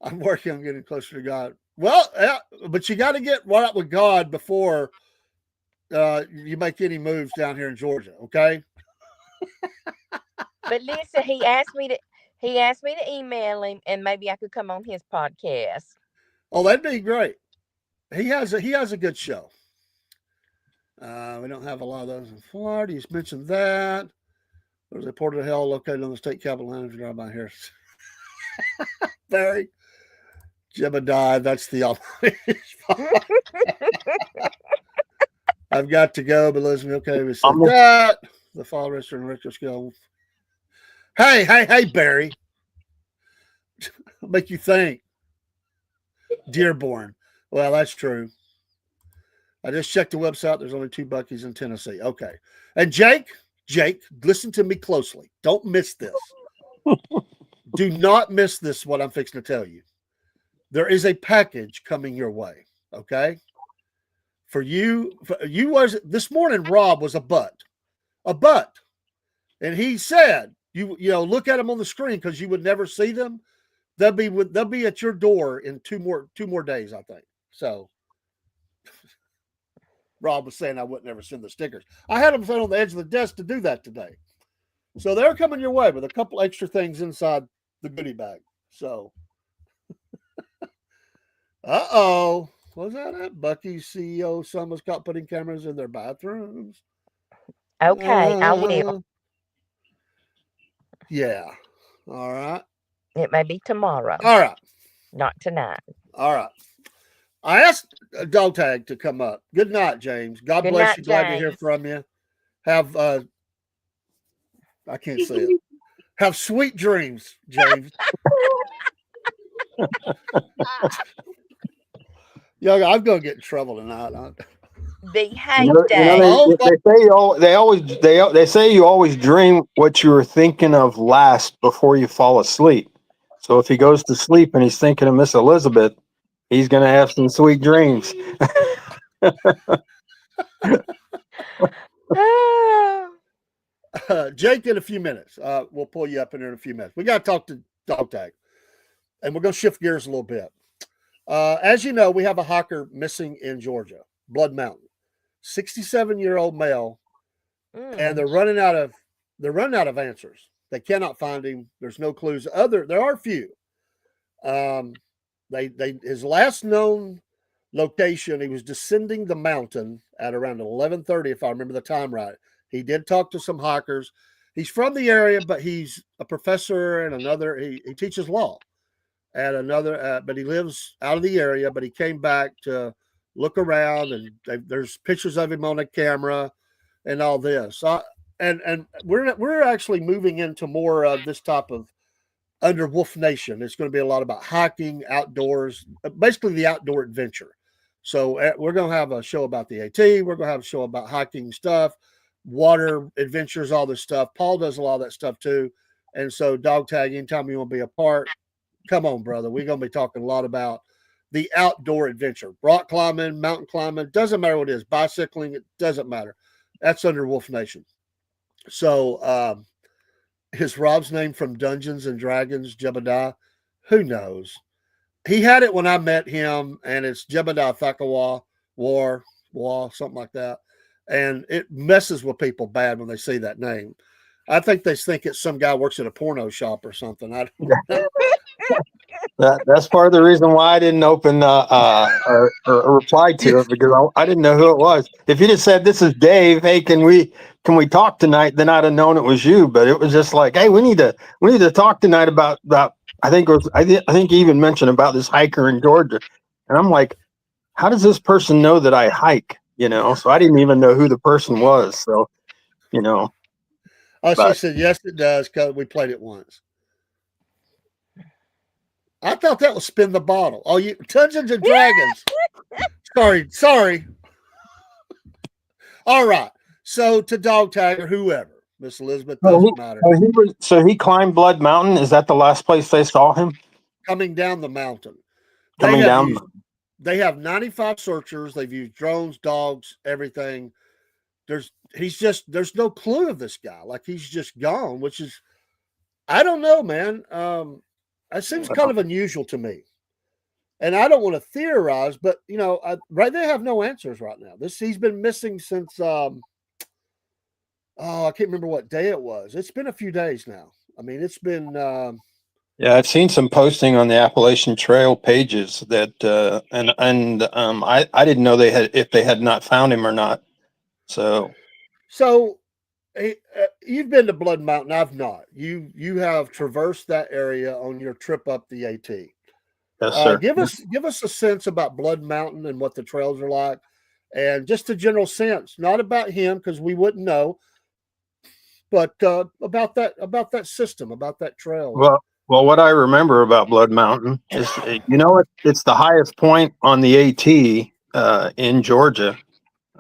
I'm working on getting closer to God. Well, yeah, but you got to get right up with God before you make any moves down here in Georgia. Okay. But listen, he asked me to email him, and maybe I could come on his podcast. Oh, that'd be great. He has a good show. We don't have a lot of those in Florida. He's mentioned that. There's a port of hell located on the state capital line. If you drive by here, Barry Jebediah. That's the I've got to go, but listen, okay, we said that. The fall restaurant retro skill. Hey, Barry. Make you think. Dearborn. Well, that's true. I just checked the website. There's only 2 Buc-ee's in Tennessee. Okay. And Jake, listen to me closely. Don't miss this. Do not miss this, what I'm fixing to tell you. There is a package coming your way. Okay. For you was this morning, Rob was a butt. And he said, you look at them on the screen because you would never see them. They'll be at your door in two more days, I think. So Rob was saying I wouldn't ever send the stickers. I had them set on the edge of the desk to do that today. So they're coming your way with a couple extra things inside the goodie bag. So was that at Buc-ee's CEO? Someone's caught putting cameras in their bathrooms. Okay, I will. Yeah. All right. It may be tomorrow, All right. not tonight. All right. I asked Dog Tag to come up. Good night, James. God Good bless night, you. Glad to hear James. from you. Have I can't say it. Have sweet dreams, James. Young, I'm gonna get in trouble tonight. The hate They say you always dream what you were thinking of last before you fall asleep. So if he goes to sleep and he's thinking of Miss Elizabeth, he's going to have some sweet dreams. Jake, in a few minutes, we'll pull you up in there in a few minutes. We got to talk to Dog Tag, and we're going to shift gears a little bit. As you know, we have a hiker missing in Georgia, Blood Mountain, 67-year-old male, and they're running out of answers. They cannot find him. There's no clues. There are a few. His last known location, he was descending the mountain at around 11:30, if I remember the time right. He did talk to some hikers. He's from the area, but he's a professor and he teaches law at another, but he lives out of the area, but he came back to look around, and there's pictures of him on a camera and all this. And we're actually moving into more of this type of under Wolf Nation. It's going to be a lot about hiking, outdoors, basically the outdoor adventure. So we're going to have a show about the AT. We're going to have a show about hiking stuff, water adventures, all this stuff. Paul does a lot of that stuff too. And so Dog Tag, anytime you want to be a part, come on, brother. We're going to be talking a lot about the outdoor adventure, rock climbing, mountain climbing, doesn't matter what it is, bicycling, it doesn't matter. That's under Wolf Nation. So is Rob's name from Dungeons and Dragons, Jebediah? Who knows? He had it when I met him, and it's Jebediah Thakawa, War, something like that. And it messes with people bad when they see that name. I think they think it's some guy works at a porno shop or something. I don't know. That's part of the reason why I didn't open or reply to it, because I didn't know who it was. If you just said, "This is Dave. Hey, can we talk tonight?" Then I'd have known it was you. But it was just like, "Hey, we need to talk tonight about." I think he even mentioned about this hiker in Georgia, and I'm like, how does this person know that I hike? So I didn't even know who the person was. So, She said, yes, it does, because we played it once. I thought that was Spin the Bottle. Oh, you Dungeons and Dragons. Sorry. All right. So to dog tag or whoever, Miss Elizabeth, So doesn't matter. so he climbed Blood Mountain. Is that the last place they saw him? Coming down the mountain. Coming down. They have 95 searchers. They've used drones, dogs, everything. There's no clue of this guy. Like he's just gone, which is, I don't know, man. That seems kind of unusual to me. And I don't want to theorize, but right, they have no answers right now. He's been missing since I can't remember what day it was. It's been a few days now. I mean, it's been Yeah, I've seen some posting on the Appalachian Trail pages that I didn't know if they had not found him or not. So you've been to Blood Mountain. I've not. You have traversed that area on your trip up the AT. yes, sir. Give us a sense about Blood Mountain and what the trails are like, and just a general sense, not about him because we wouldn't know, but about that system, about that trail. Well, what I remember about Blood Mountain is, it's the highest point on the AT in Georgia.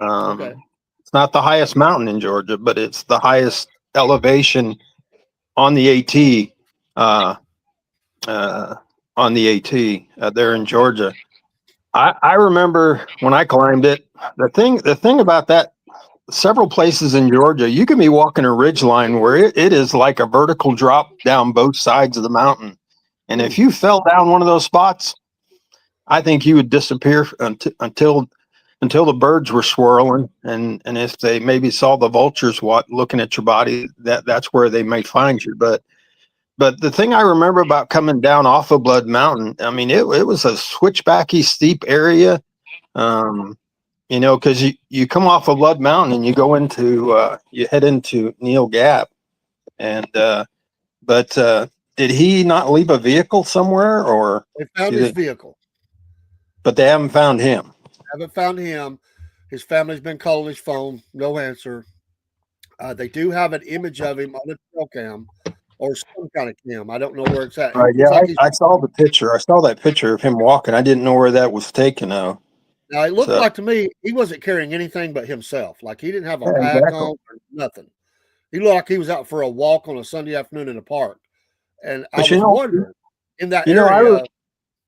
Okay. It's not the highest mountain in Georgia, but it's the highest elevation on the AT. On the AT there in Georgia. I remember when I climbed it. The thing about that, several places in Georgia, you can be walking a ridge line where it is like a vertical drop down both sides of the mountain. And if you fell down one of those spots, I think you would disappear until the birds were swirling. And if they maybe saw the vultures looking at your body, that's where they may find you. But the thing I remember about coming down off of Blood Mountain, I mean, it was a switchbacky, steep area. Because you come off of Blood Mountain and you go you head into Neil Gap. And but did he not leave a vehicle somewhere, or they found his vehicle? But they haven't found him. Haven't found him. His family's been calling his phone, no answer. They do have an image of him on the trail cam. Or some kind of cam. I don't know where it's at. Right, yeah, I saw the picture. I saw that picture of him walking. I didn't know where that was taken though. Now it looked like to me he wasn't carrying anything but himself. Like he didn't have a pack on or nothing. He looked like he was out for a walk on a Sunday afternoon in the park. And I was wondering in that area,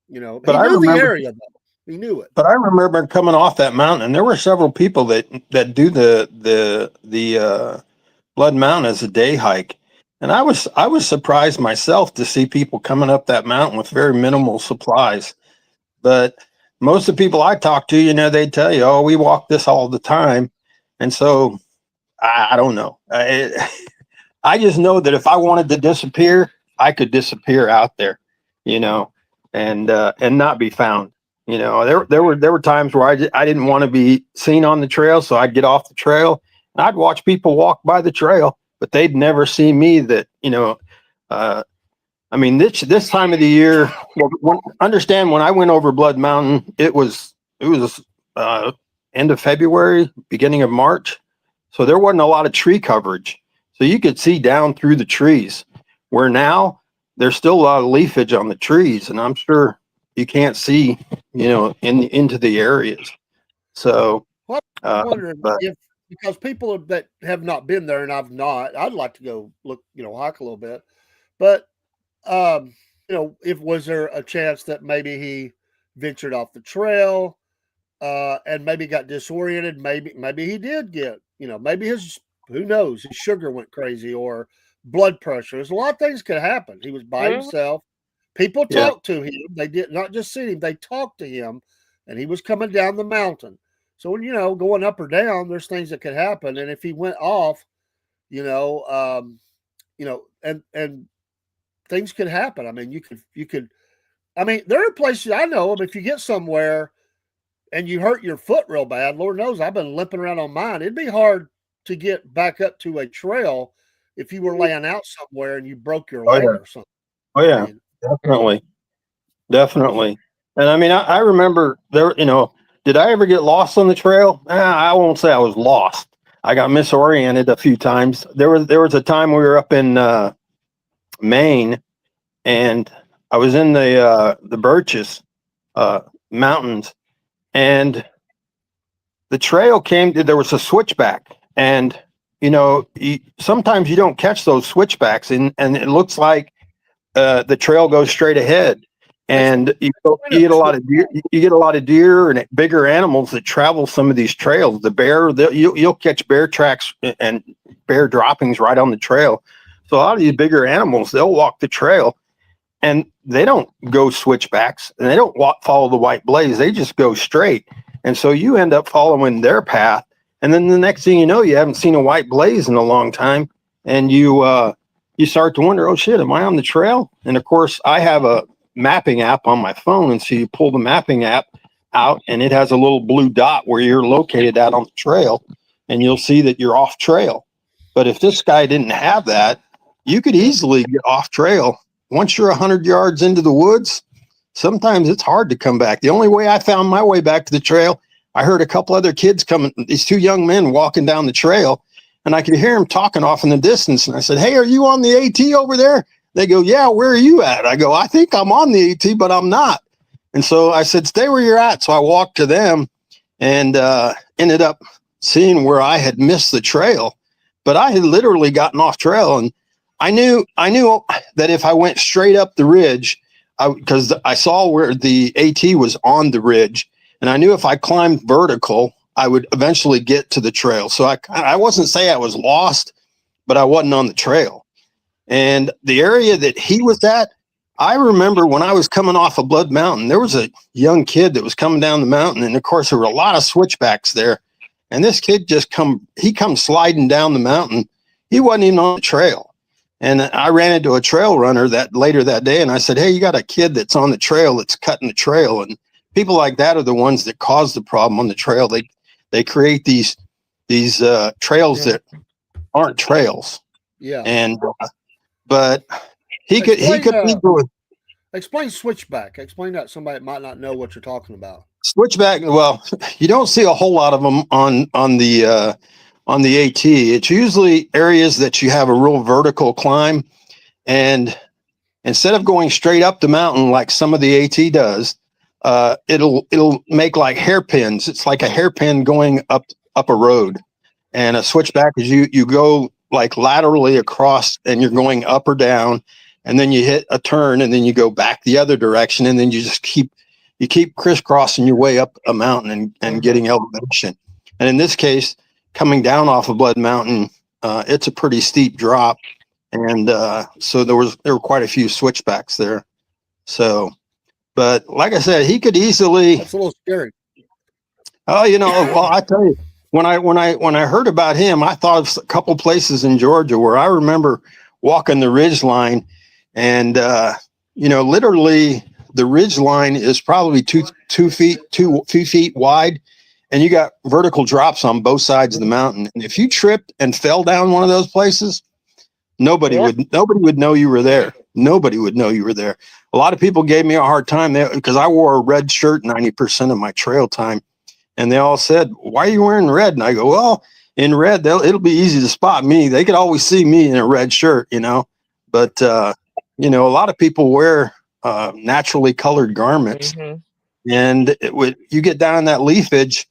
he knew the area though. He knew it. But I remember coming off that mountain, and there were several people that do the Blood Mountain as a day hike. And I was surprised myself to see people coming up that mountain with very minimal supplies. But most of the people I talk to, they'd tell you, oh, we walk this all the time. And so I don't know. I just know that if I wanted to disappear, I could disappear out there, and not be found. There were times where I didn't want to be seen on the trail, so I'd get off the trail and I'd watch people walk by the trail. But they'd never see me. This time of the year. Well, understand when I went over Blood Mountain, it was end of February, beginning of March, so there wasn't a lot of tree coverage, so you could see down through the trees. Where now there's still a lot of leafage on the trees, and I'm sure you can't see, into the areas. So, I'm wondering if. Because people that have not been there, and I've not, I'd like to go look, hike a little bit. But, if was there a chance that maybe he ventured off the trail and maybe got disoriented? Maybe he did get, maybe who knows, his sugar went crazy or blood pressure. There's a lot of things could happen. He was by himself. People talked to him. They did not just see him. They talked to him, and he was coming down the mountain. So, going up or down, there's things that could happen. And if he went off, and things could happen. I mean, there are places I know of, if you get somewhere and you hurt your foot real bad, Lord knows I've been limping around on mine. It'd be hard to get back up to a trail if you were laying out somewhere and you broke your leg or something. Oh yeah, definitely. And I remember there, did I ever get lost on the trail? I won't say I was lost. I got misoriented a few times. There was a time we were up in Maine, and I was in the Birches mountains, and the trail there was a switchback, And, sometimes you don't catch those switchbacks, and it looks like the trail goes straight ahead. And you get a lot of deer. You get a lot of deer and bigger animals that travel some of these trails. The bear, you'll catch bear tracks and bear droppings right on the trail. So a lot of these bigger animals, they'll walk the trail, and they don't go switchbacks, and they don't follow the white blaze. They just go straight. And so you end up following their path, and then the next thing you know, you haven't seen a white blaze in a long time, and you start to wonder, oh shit, am I on the trail? And of course, I have a mapping app on my phone, and so you pull the mapping app out, and it has a little blue dot where you're located at on the trail, and you'll see that you're off trail. But if this guy didn't have that, you could easily get off trail. Once you're 100 yards into the woods, sometimes it's hard to come back. The only way I found my way back to the trail, I heard a couple other kids coming, these two young men walking down the trail, and I could hear them talking off in the distance. And I said, hey, are you on the AT over there? They go, yeah, where are you at? I go, I think I'm on the AT, but I'm not. And so I said, stay where you're at. So I walked to them and ended up seeing where I had missed the trail, but I had literally gotten off trail. And I knew that if I went straight up the ridge, because I saw where the AT was on the ridge, and I knew if I climbed vertical, I would eventually get to the trail. So I wasn't saying I was lost, but I wasn't on the trail. And the area that he was at, I remember when I was coming off of Blood Mountain, there was a young kid that was coming down the mountain. And of course, there were a lot of switchbacks there. And this kid he comes sliding down the mountain. He wasn't even on the trail. And I ran into a trail runner later that day. And I said, hey, you got a kid that's on the trail that's cutting the trail. And people like that are the ones that cause the problem on the trail. They create these trails that aren't trails. Yeah. And but he could explain switchback. Explain that to somebody that might not know what you're talking about. Switchback. Well, you don't see a whole lot of them on the AT. It's usually areas that you have a real vertical climb, and instead of going straight up the mountain like some of the AT does, it'll make like hairpins. It's like a hairpin going up a road, and a switchback is you go like laterally across, and you're going up or down, and then you hit a turn, and then you go back the other direction, and then you just keep crisscrossing your way up a mountain and getting elevation. And in this case, coming down off of Blood Mountain, it's a pretty steep drop, and so there were quite a few switchbacks there. So, but like I said, he could easily. That's a little scary. Oh, well, I tell you, when I heard about him, I thought of a couple places in Georgia where I remember walking the ridge line, and literally the ridge line is probably two feet wide, and you got vertical drops on both sides of the mountain. And if you tripped and fell down one of those places, nobody would know you were there. Nobody would know you were there. A lot of people gave me a hard time because I wore a red shirt 90% of my trail time. And they all said, why are you wearing red? And I go, well, in red, it'll be easy to spot me. They could always see me in a red shirt, But, a lot of people wear naturally colored garments. Mm-hmm. And you get down in that leafage,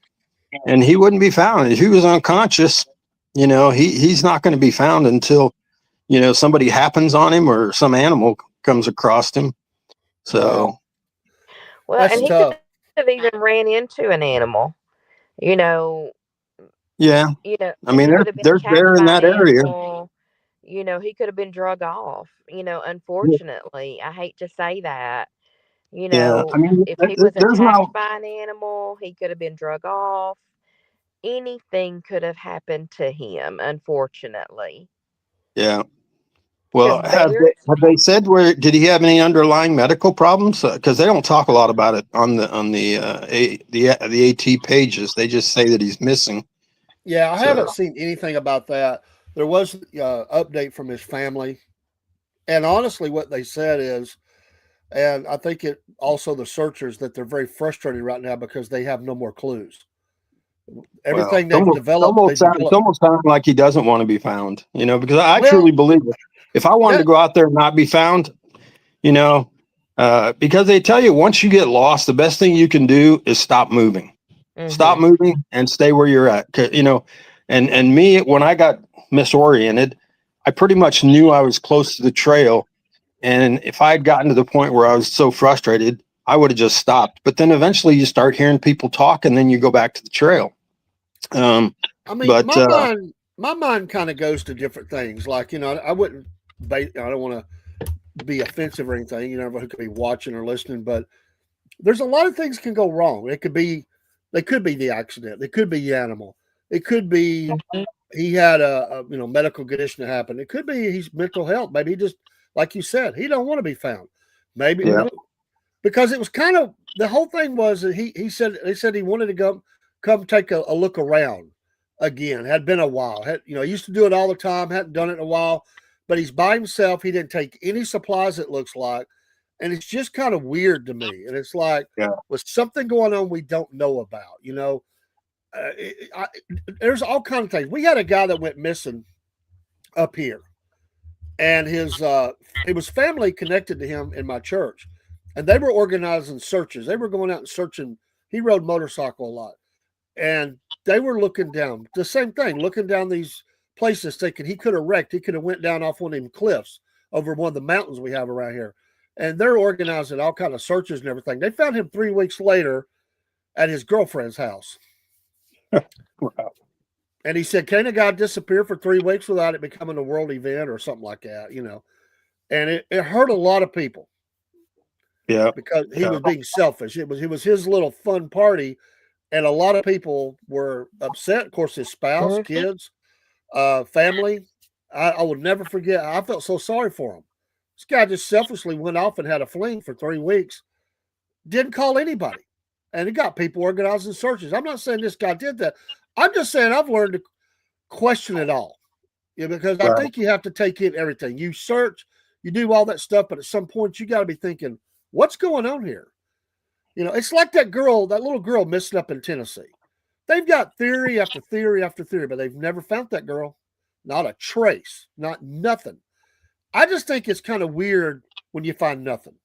and he wouldn't be found. If he was unconscious, he's not going to be found until, somebody happens on him or some animal comes across him. So. Well, and he could have even ran into an animal, Yeah. I mean, there's bear in that area. He could have been drug off, unfortunately. I hate to say that. Yeah. I mean, if he was attacked by an animal, he could have been drug off. Anything could have happened to him, unfortunately. Yeah. Well, have they said did he have any underlying medical problems? Because they don't talk a lot about it on the AT pages. They just say that he's missing. Yeah, I haven't seen anything about that. There was an update from his family, and honestly, what they said is, and I think it also the searchers, that they're very frustrated right now because they have no more clues. Everything they've developed, it's almost sounds like he doesn't want to be found. Because I truly believe it. If I wanted to go out there and not be found, because they tell you once you get lost, the best thing you can do is stop moving. Mm-hmm. Stop moving and stay where you're at. And me, when I got misoriented, I pretty much knew I was close to the trail. And if I had gotten to the point where I was so frustrated, I would have just stopped. But then eventually you start hearing people talk, and then you go back to the trail. I mean, But my mind kind of goes to different things. Like, you know, I don't want to be offensive or anything, you know, who could be watching or listening, but there's a lot of things can go wrong. They could be the accident. It could be the animal. It could be he had a medical condition that happened. It could be he's mental health. Maybe he just, like you said, he don't want to be found. Maybe yeah, because it was kind of the whole thing was that he said they said he wanted to come take a look around again. Had been a while. He used to do it all the time. Hadn't done it in a while, but he's by himself. He didn't take any supplies. It looks like, and it's just kind of weird to me. And it's like, yeah, was something going on we don't know about? You know, there's all kinds of things. We had a guy that went missing up here, and it was family connected to him in my church, and they were organizing searches. They were going out and searching. He rode motorcycle a lot, and they were looking down the same thing, looking down these places, thinking he could have wrecked. He could have went down off one of them cliffs over one of the mountains we have around here. And they're organizing all kind of searches and everything. They found him 3 weeks later at his girlfriend's house. wow. And he said, can a guy disappear for 3 weeks without it becoming a world event or something like that, you know? And it hurt a lot of people. Yeah, because he was being selfish. It was his little fun party, and a lot of people were upset. Of course, his spouse, kids, family. I will never forget. I felt so sorry for him. This guy just selfishly went off and had a fling for 3 weeks. Didn't call anybody, and he got people organizing searches. I'm not saying this guy did that. I'm just saying I've learned to question it all. Yeah, because I think you have to take in everything. You search, you do all that stuff, but at some point you got to be thinking, what's going on here? You know, it's like that little girl missing up in Tennessee. They've got theory after theory after theory, but they've never found that girl. Not a trace, not nothing. I just think it's kind of weird when you find nothing.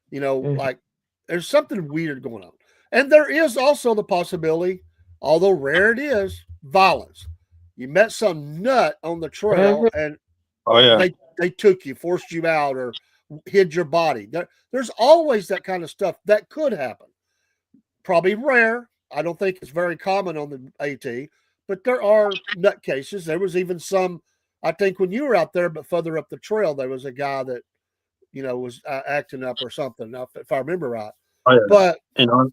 You know, like there's something weird going on. And there is also the possibility, although rare it is, violence. You met some nut on the trail and they took you, forced you out, or hid your body. There's always that kind of stuff that could happen. Probably rare. I don't think it's very common on the AT, but there are nut cases. There was even some, I think when you were out there, but further up the trail, there was a guy that, you know, was acting up or something, if I remember right. Oh, yeah. But, you know,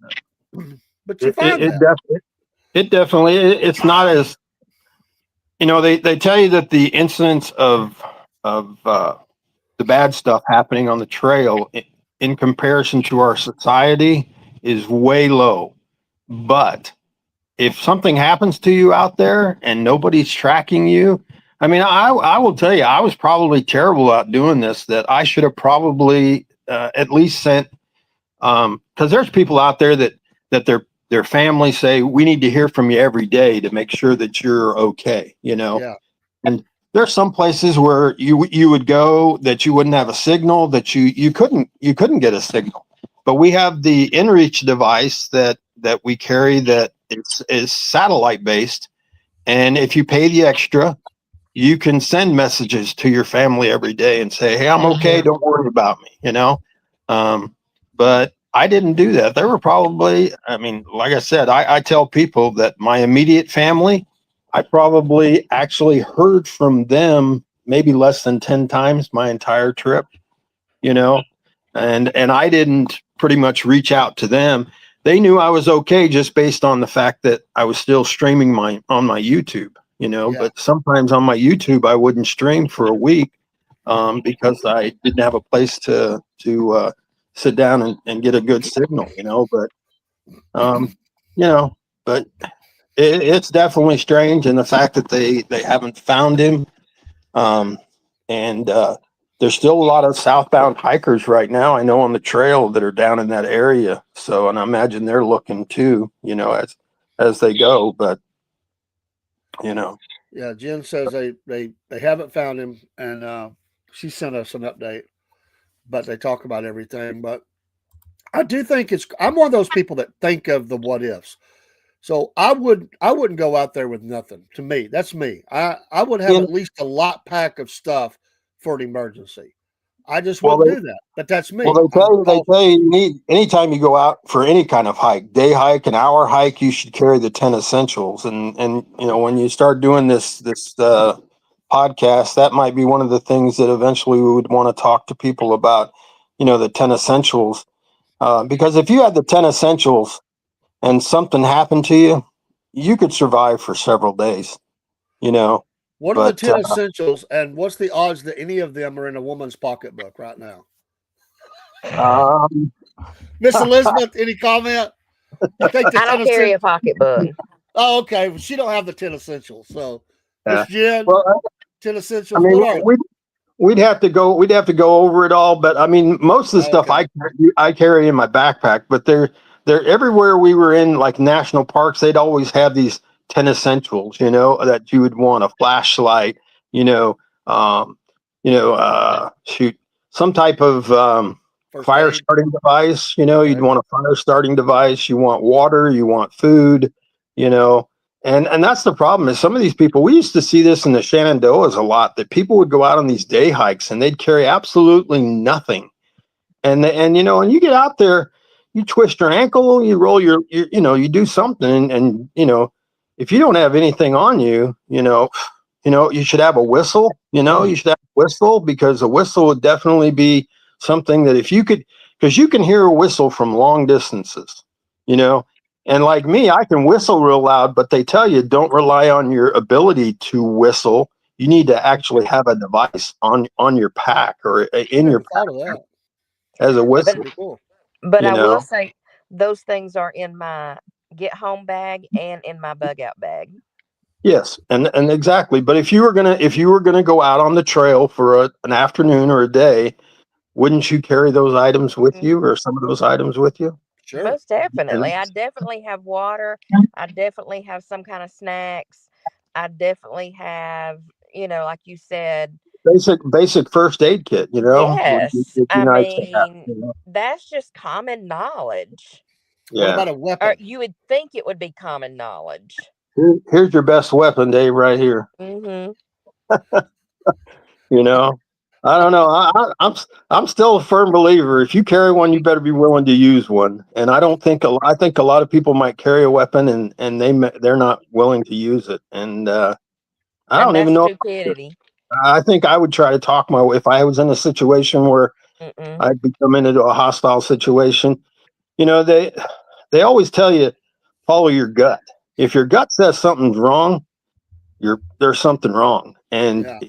but you find that. It definitely, it's not as, you know, they tell you that the incidence of the bad stuff happening on the trail in comparison to our society is way low. But if something happens to you out there and nobody's tracking you, I mean, I will tell you, I was probably terrible at doing this, that I should have probably at least sent, because there's people out there that their family say, we need to hear from you every day to make sure that you're okay, you know? Yeah. And there's some places where you would go that you wouldn't have a signal, that you couldn't get a signal. But we have the inReach device that we carry that is satellite based, and if you pay the extra, you can send messages to your family every day and say, hey, I'm okay, don't worry about me, you know. But I didn't do that. There were probably, I mean, like I said, I tell people that my immediate family, I probably actually heard from them maybe less than 10 times my entire trip, you know, and I didn't pretty much reach out to them. They knew I was okay just based on the fact that I was still streaming on my YouTube, you know. But sometimes on my YouTube, I wouldn't stream for a week because I didn't have a place to sit down and get a good signal, you know. But, you know, but it's definitely strange. And the fact that they haven't found him. And there's still a lot of southbound hikers right now, I know, on the trail that are down in that area. So, and I imagine they're looking too, you know, as they go, but you know. Yeah. Jen says they haven't found him, and she sent us an update, but they talk about everything. But I do think I'm one of those people that think of the what ifs. So I wouldn't go out there with nothing. To me, that's me. I would have You know, at least a lot pack of stuff for an emergency. I just well, wouldn't do that. But that's well, me. I'm they off. tell you need anytime you go out for any kind of hike, day hike, an hour hike, you should carry the 10 essentials. And you know, when you start doing this podcast, that might be one of the things that eventually we would want to talk to people about. You know, the 10 essentials, because if you had the 10 essentials and something happened to you, you could survive for several days. You know, What are the but 10 essentials, and what's the odds that any of them are in a woman's pocketbook right now? um, Miss Elizabeth, any comment? You think the I 10 don't carry essentials? a pocketbook. Oh, okay. Well, she don't have the 10 essentials. So, Miss yeah. Jen, Well, 10 I essentials. mean, What are they? we'd have to go. We'd have to go over it all. But I mean, most of the stuff Okay. I carry in my backpack. But they're everywhere we were in, like national parks. They'd always have these 10 essentials. You know that you would want: a flashlight. You know, um, shoot, some type of First fire aid. starting device. You know, you'd Okay. want a fire starting device. You want water. You want food. You know, and that's the problem is some of these people, we used to see this in the Shenandoahs a lot, that people would go out on these day hikes and they'd carry absolutely nothing. And you know, and you get out there, you twist your ankle, you roll your you know, you do something and you know, if you don't have anything on you, you should have a whistle, you should have a whistle because a whistle would definitely be something that if you could, because you can hear a whistle from long distances, you know. And like me, I can whistle real loud, but they tell you don't rely on your ability to whistle. You need to actually have a device on your pack or I in your never thought pack of that. as a That's But whistle, pretty cool. but you I will know. say those things are in my get home bag and in my bug out bag. Yes, and exactly. But if you were gonna go out on the trail for an afternoon or a day, wouldn't you carry those items with Mm, you or some of those items with you? Sure. most definitely. And I definitely have water. I definitely have some kind of snacks. I definitely have, like you said, basic first aid kit, yes. would be I nice to have. mean, that's just common knowledge. What Yeah. about a Or weapon? you would think it would be common knowledge. Here's your best weapon, Dave, right here. Hmm. You know, I don't know. I'm still a firm believer. If you carry one, you better be willing to use one. And I don't think I think a lot of people might carry a weapon and they're not willing to use it. And I And don't even that's know. stupidity. I think I would try to talk my way if I was in a situation where Mm-mm. I'd become into a hostile situation. You know, they always tell you follow your gut. If your gut says something's wrong, there's something wrong. And Yeah.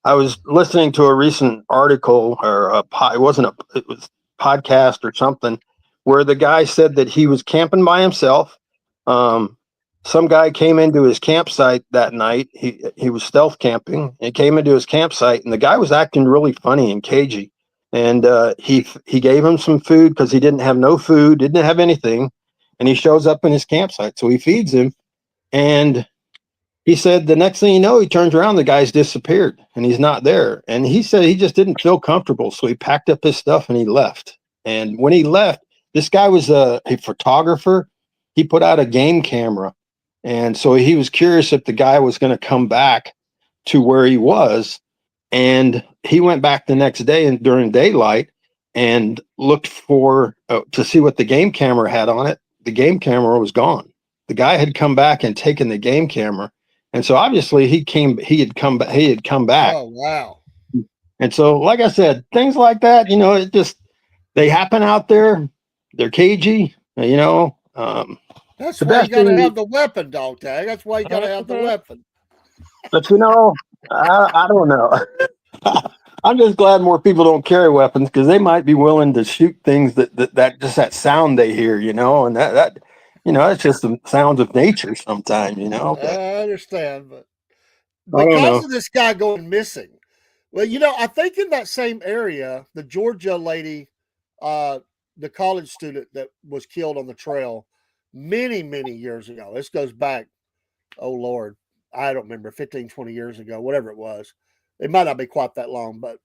I was listening to a recent article or it was podcast or something where the guy said that he was camping by himself. Um, some guy came into his campsite that night. He was stealth camping and came into his campsite, and the guy was acting really funny and cagey. And he gave him some food because he didn't have no food, didn't have anything, and he shows up in his campsite. So he feeds him, and he said the next thing you know, he turns around, the guy's disappeared and he's not there. And he said he just didn't feel comfortable. So he packed up his stuff and he left. And when he left, this guy was a photographer. He put out a game camera. And so he was curious if the guy was going to come back to where he was. And he went back the next day and during daylight and looked for to see what the game camera had on it. The game camera was gone. The guy had come back and taken the game camera, and so obviously he had come back. Oh, wow. And so, like I said, things like that, it just they happen out there. They're cagey, That's the why you best got to thing. have the weapon, dog tag. That's why you got to have the Hmm. weapon. But I don't know. I'm just glad more people don't carry weapons because they might be willing to shoot things that just that sound they hear, and that that's just the sounds of nature sometimes, but I understand, but I don't because know. of this guy going missing, well, I think in that same area, the Georgia lady, uh, the college student that was killed on the trail many, many years ago. This goes back, oh Lord, I don't remember, 15, 20 years ago, whatever it was. It might not be quite that long, but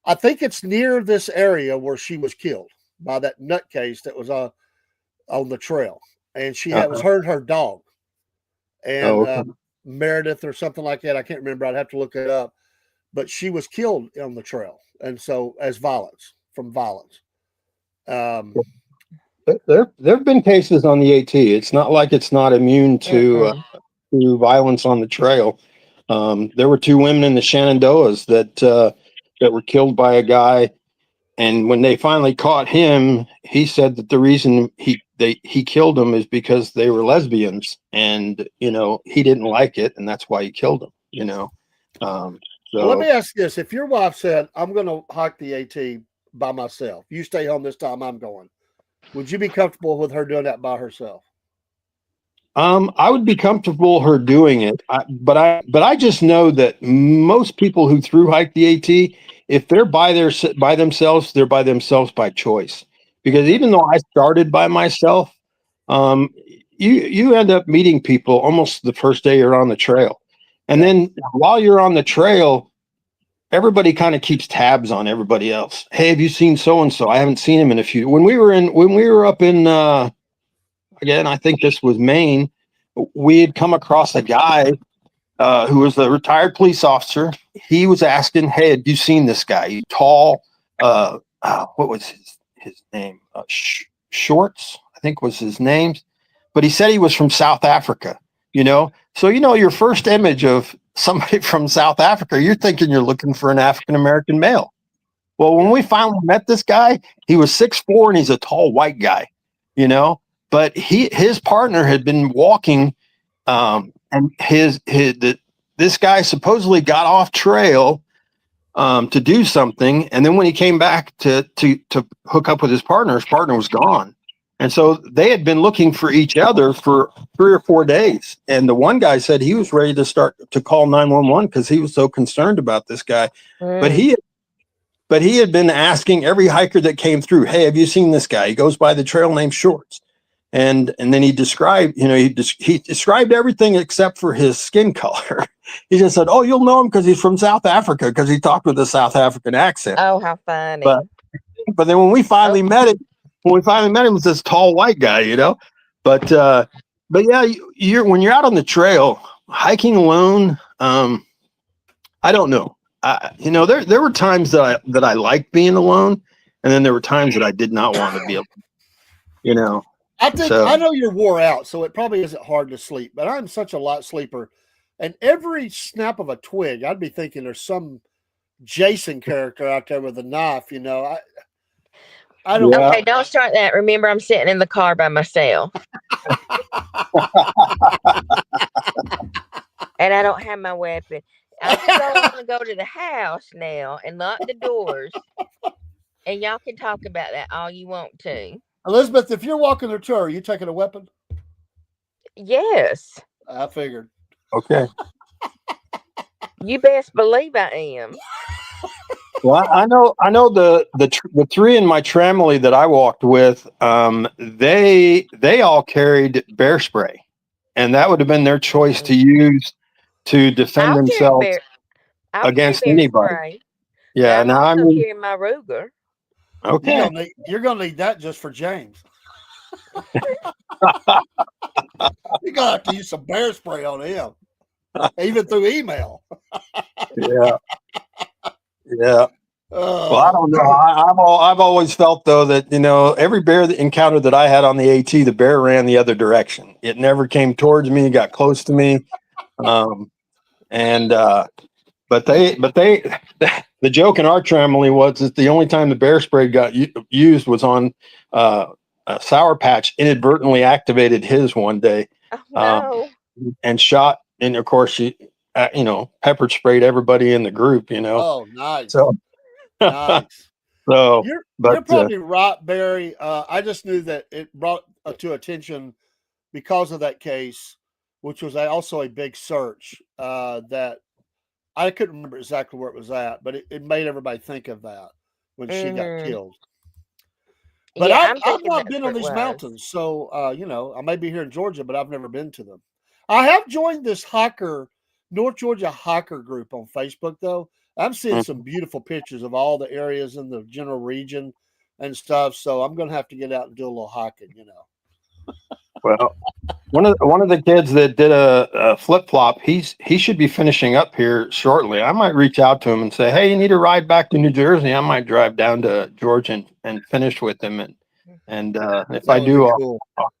I think it's near this area where she was killed by that nutcase that was on the trail. and she was Uh-huh. her dog, and Oh, okay. Meredith or something like that. I can't remember. I'd have to look it up. But she was killed on the trail, and so as from violence. Um, There have been cases on the AT. It's not like it's not immune Mm-mm. to violence on the trail. There were two women in the Shenandoahs that were killed by a guy, and when they finally caught him, he said that the reason he killed them is because they were lesbians, and he didn't like it, and that's why he killed them. Um, well, let so me ask this: if your wife said, "I'm going to hike the AT by myself. You stay home this time. I'm going." Would you be comfortable with her doing that by herself? I would be comfortable her doing it, but I just know that most people who through hike the AT, if they're by themselves, they're by themselves by choice. Because Okay. even though I started by myself, um, you end up meeting people almost the first day you're on the trail, and Yeah. then while you're on the trail, everybody kind of keeps tabs on everybody else. Hey, have you seen so and so? I haven't seen him in a few. When we were up in again, I think this was Maine. We had come across a guy who was a retired police officer. He was asking, "Hey, have you seen this guy? He's tall. What was his name? Shorts, I think was his name. But he said he was from South Africa. So your first image of somebody from South Africa, you're thinking you're looking for an African American male. Well, when Yeah. we finally met this guy, he was 6'4" and he's a tall white guy, you know. But his partner had been walking, and this guy supposedly got off trail to do something, and then when he came back to hook up with his partner was gone. And so they had been looking for each other for 3 or 4 days. And the one guy said he was ready to start to call 911 because he was so concerned about this guy. But Mm. he had been asking every hiker that came through, "Hey, have you seen this guy? He goes by the trail named Shorts." And then he described, he described everything except for his skin color. He just said, "Oh, you'll know him because he's from South Africa because he talked with a South African accent." Oh, how But funny. but then when we Oh, finally met him, it was this tall white guy. But yeah, you're when you're out on the trail hiking alone. I don't know. There were times that I liked being alone, and then there were times that I did not want to be alone. You know, I think so I know you're wore out, so it probably isn't hard to sleep. But I'm such a light sleeper, and every snap of a twig, I'd be thinking there's some Jason character out there with a knife. I don't yeah. okay. know. Don't start that. Remember, I'm sitting in the car by myself, and I don't have my weapon. I just don't want to go to the house now and lock the doors. And y'all can talk about that all you want to. Elizabeth, if you're walking the tour, are you taking a weapon? Yes, I figured. Okay. you best believe I am. Well, I know the three in my family that I walked with. They all carried bear spray, and that would have been their choice to Mm-mm. use to defend I'll carry themselves bear. I'll carry against bear anybody. spray, but Yeah. I'm Now, I also mean, carrying my Ruger. okay. You're gonna need that just for James. You're gonna have to use some bear spray on him, even through email. Yeah. Yeah. Well, I Oh, don't know. I've always felt though that every bear encounter that I had on the AT, the bear ran the other direction. It never came towards me, got close to me, and but they the joke in our family was that the only time the bear spray got used was on a Sour Patch inadvertently activated his one day, Oh um, no! and shot, and of course she pepper sprayed everybody in the group. oh, nice, So nice. so You're but probably right, Barry. I just knew that it brought to attention because of that case, which was also a big search. That I couldn't remember exactly where it was at, but it made everybody think of that when she got Hmm. killed. But Yeah, I'm I've thinking not that's been where on it these was. mountains, so I may be here in Georgia, but I've never been to them. I have joined this North Georgia hiker group on Facebook, though. I'm seeing some beautiful pictures of all the areas in the general region and stuff. So I'm going to have to get out and do a little hiking. Well, one of the kids that did a flip flop, he should be finishing up here shortly. I might reach out to him and say, "Hey, you need a ride back to New Jersey?" I might drive down to Georgia and finish with him, and if That I would be do, cool.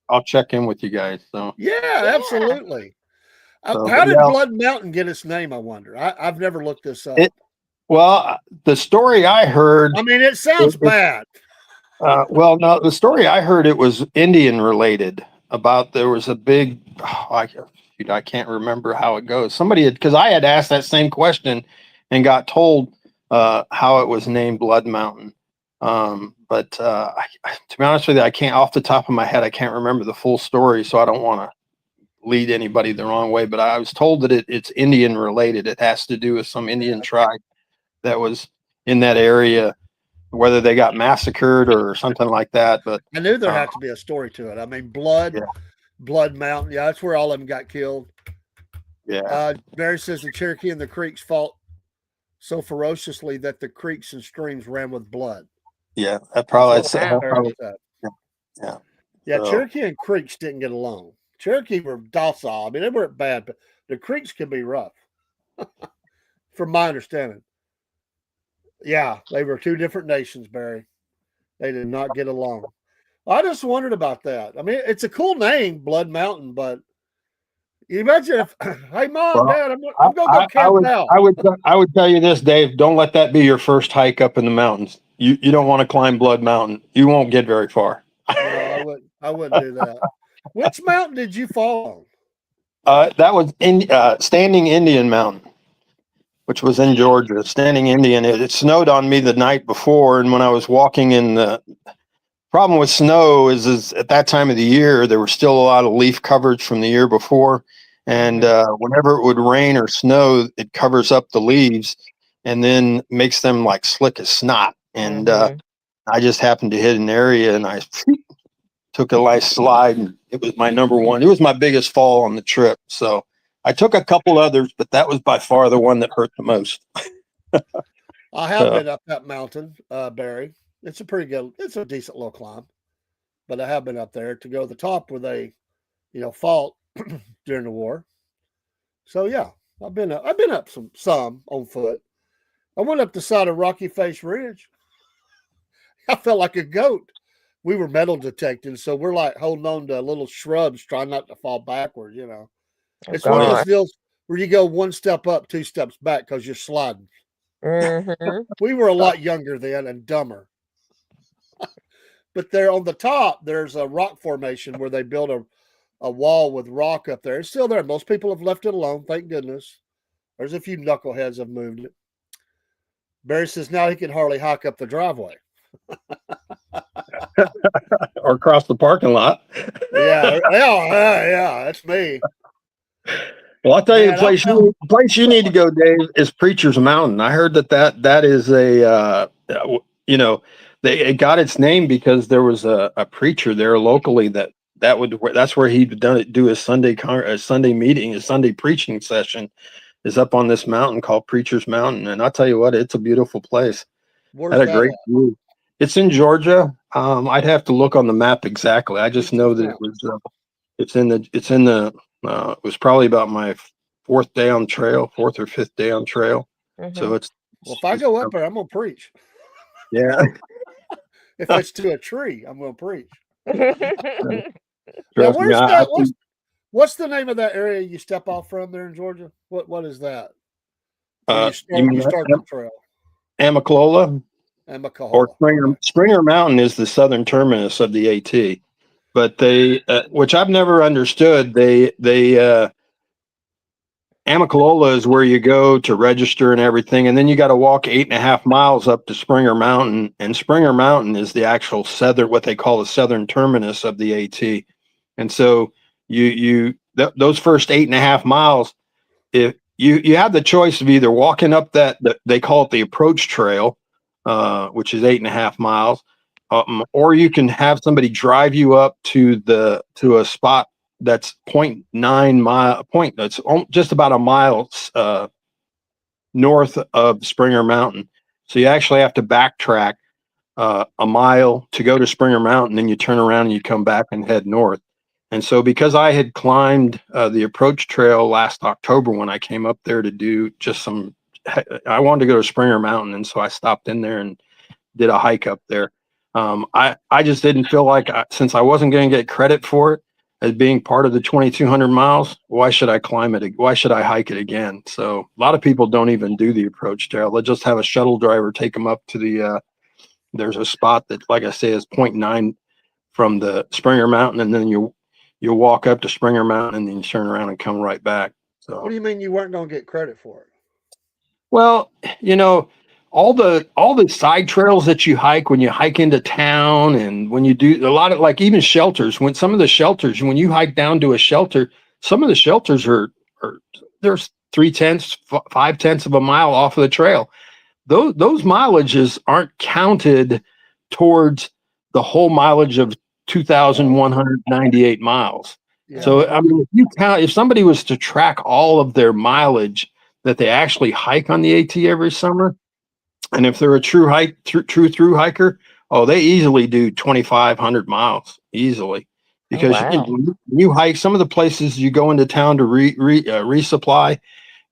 I'll check in with you guys. So, Yeah, absolutely. but How did yeah, Blood Mountain get its name? I wonder. I've never looked this up. well, the story I heard, I mean, it sounds bad. well, no, the story I heard it was Indian related. About there was a big, I can't remember how it goes. Somebody had because I had asked that same question and got told how it was named Blood Mountain. But to be honest with you, I can't off the top of my head. I can't remember the full story, so I don't want to lead anybody the wrong way. But I was told that it's Indian related. It has to do with some Indian tribe that was in that area, whether they got massacred or something like that. But I knew there had to be a story to it. I mean, yeah, Blood Mountain. Yeah, that's where all of them got killed. yeah, Barry says the Cherokee and the Creeks fought so ferociously that the creeks and streams ran with blood. yeah. That probably, Yeah, yeah. So, Cherokee and Creeks didn't get along. Cherokee were docile. I mean, they weren't bad, but the Creeks could be rough, from my understanding. Yeah, they were two different nations, Barry. They did not get along. I just wondered about that. I mean, it's a cool name, Blood Mountain, but you imagine if, hey, Mom, well, Dad, I'm going to go camp out. I would tell you this, Dave. Don't let that be your first hike up in the mountains. You don't want to climb Blood Mountain. You won't get very far. No, I wouldn't do that. Which mountain did you fall That was Standing Indian Mountain, which was in Georgia. Standing Indian. It snowed on me the night before, and when I was walking in the problem with snow is at that time of the year there was still a lot of leaf coverage from the year before, and whenever it would rain or snow, it covers up the leaves and then makes them like slick as snot. And I just happened to hit an area and I took a nice slide, and it was my number one. It was my biggest fall on the trip. So I took a couple others, but that was by far the one that hurt the most. I have been up that mountain, Barry. It's a decent little climb, but I have been up there to go to the top where they, fought during the war. So yeah, I've been up some on foot. I went up the side of Rocky Face Ridge. I felt like a goat. We were metal detecting, so we're like holding on to little shrubs, trying not to fall backwards. It's one of those deals where you go one step up, two steps back because you're sliding. We were a lot younger then and dumber. But there on the top, there's a rock formation where they built a wall with rock up there. It's still there. Most people have left it alone, thank goodness. There's a few knuckleheads have moved it. Barry says now he can hardly hike up the driveway. Or across the parking lot. Yeah, that's me. Well, I'll tell you, the place you need to go, Dave, is Preacher's Mountain. I heard that is it got its name because there was a preacher there locally that's where he'd do his Sunday meeting, his Sunday preaching session is up on this mountain called Preacher's Mountain. And I'll tell you what, it's a beautiful place. Where's Had a great view. It's in Georgia. I'd have to look on the map exactly. I just know that it was. It was probably about my fourth or fifth day on trail. So it's. Well, if I go up there, I'm gonna preach. Yeah. If it's to a tree, I'm gonna preach. Now, what's the name of that area you step off from there in Georgia? What is that? You start the trail. Amicalola. Or Right. Springer Mountain is the southern terminus of the AT, but they, which I've never understood, Amicalola is where you go to register and everything, and then you got to walk 8.5 miles up to Springer Mountain, and Springer Mountain is the actual what they call the southern terminus of the AT, and so those first 8.5 miles, if you have the choice of either walking up they call it the approach trail, which is 8.5 miles, or you can have somebody drive you up to a spot that's 0.9 mile that's just about a mile north of Springer Mountain. So you actually have to backtrack a mile to go to Springer Mountain, then you turn around and you come back and head north. And so because I had climbed the approach trail last October when I came up there to do just some, I wanted to go to Springer Mountain. And so I stopped in there and did a hike up there. I just didn't feel like, since I wasn't going to get credit for it as being part of the 2,200 miles, why should I climb it? Why should I hike it again? So a lot of people don't even do the approach trail. They'll just have a shuttle driver take them up to the, there's a spot that, like I say, is 0.9 from the Springer Mountain. And then you'll walk up to Springer Mountain and then you turn around and come right back. So What do you mean you weren't going to get credit for it? well, all the side trails that you hike when you hike into town, and when you do a lot of, like, even shelters, when some of the shelters, when you hike down to a shelter, some of the shelters are there's 3/10, 5/10 of a mile off of the trail. Those mileages aren't counted towards the whole mileage of 2,198 miles. Yeah. So I mean, if somebody was to track all of their mileage that they actually hike on the AT every summer, and if they're a true through hiker, oh, they easily do 2,500 miles easily, because wow. when you hike some of the places you go into town to resupply,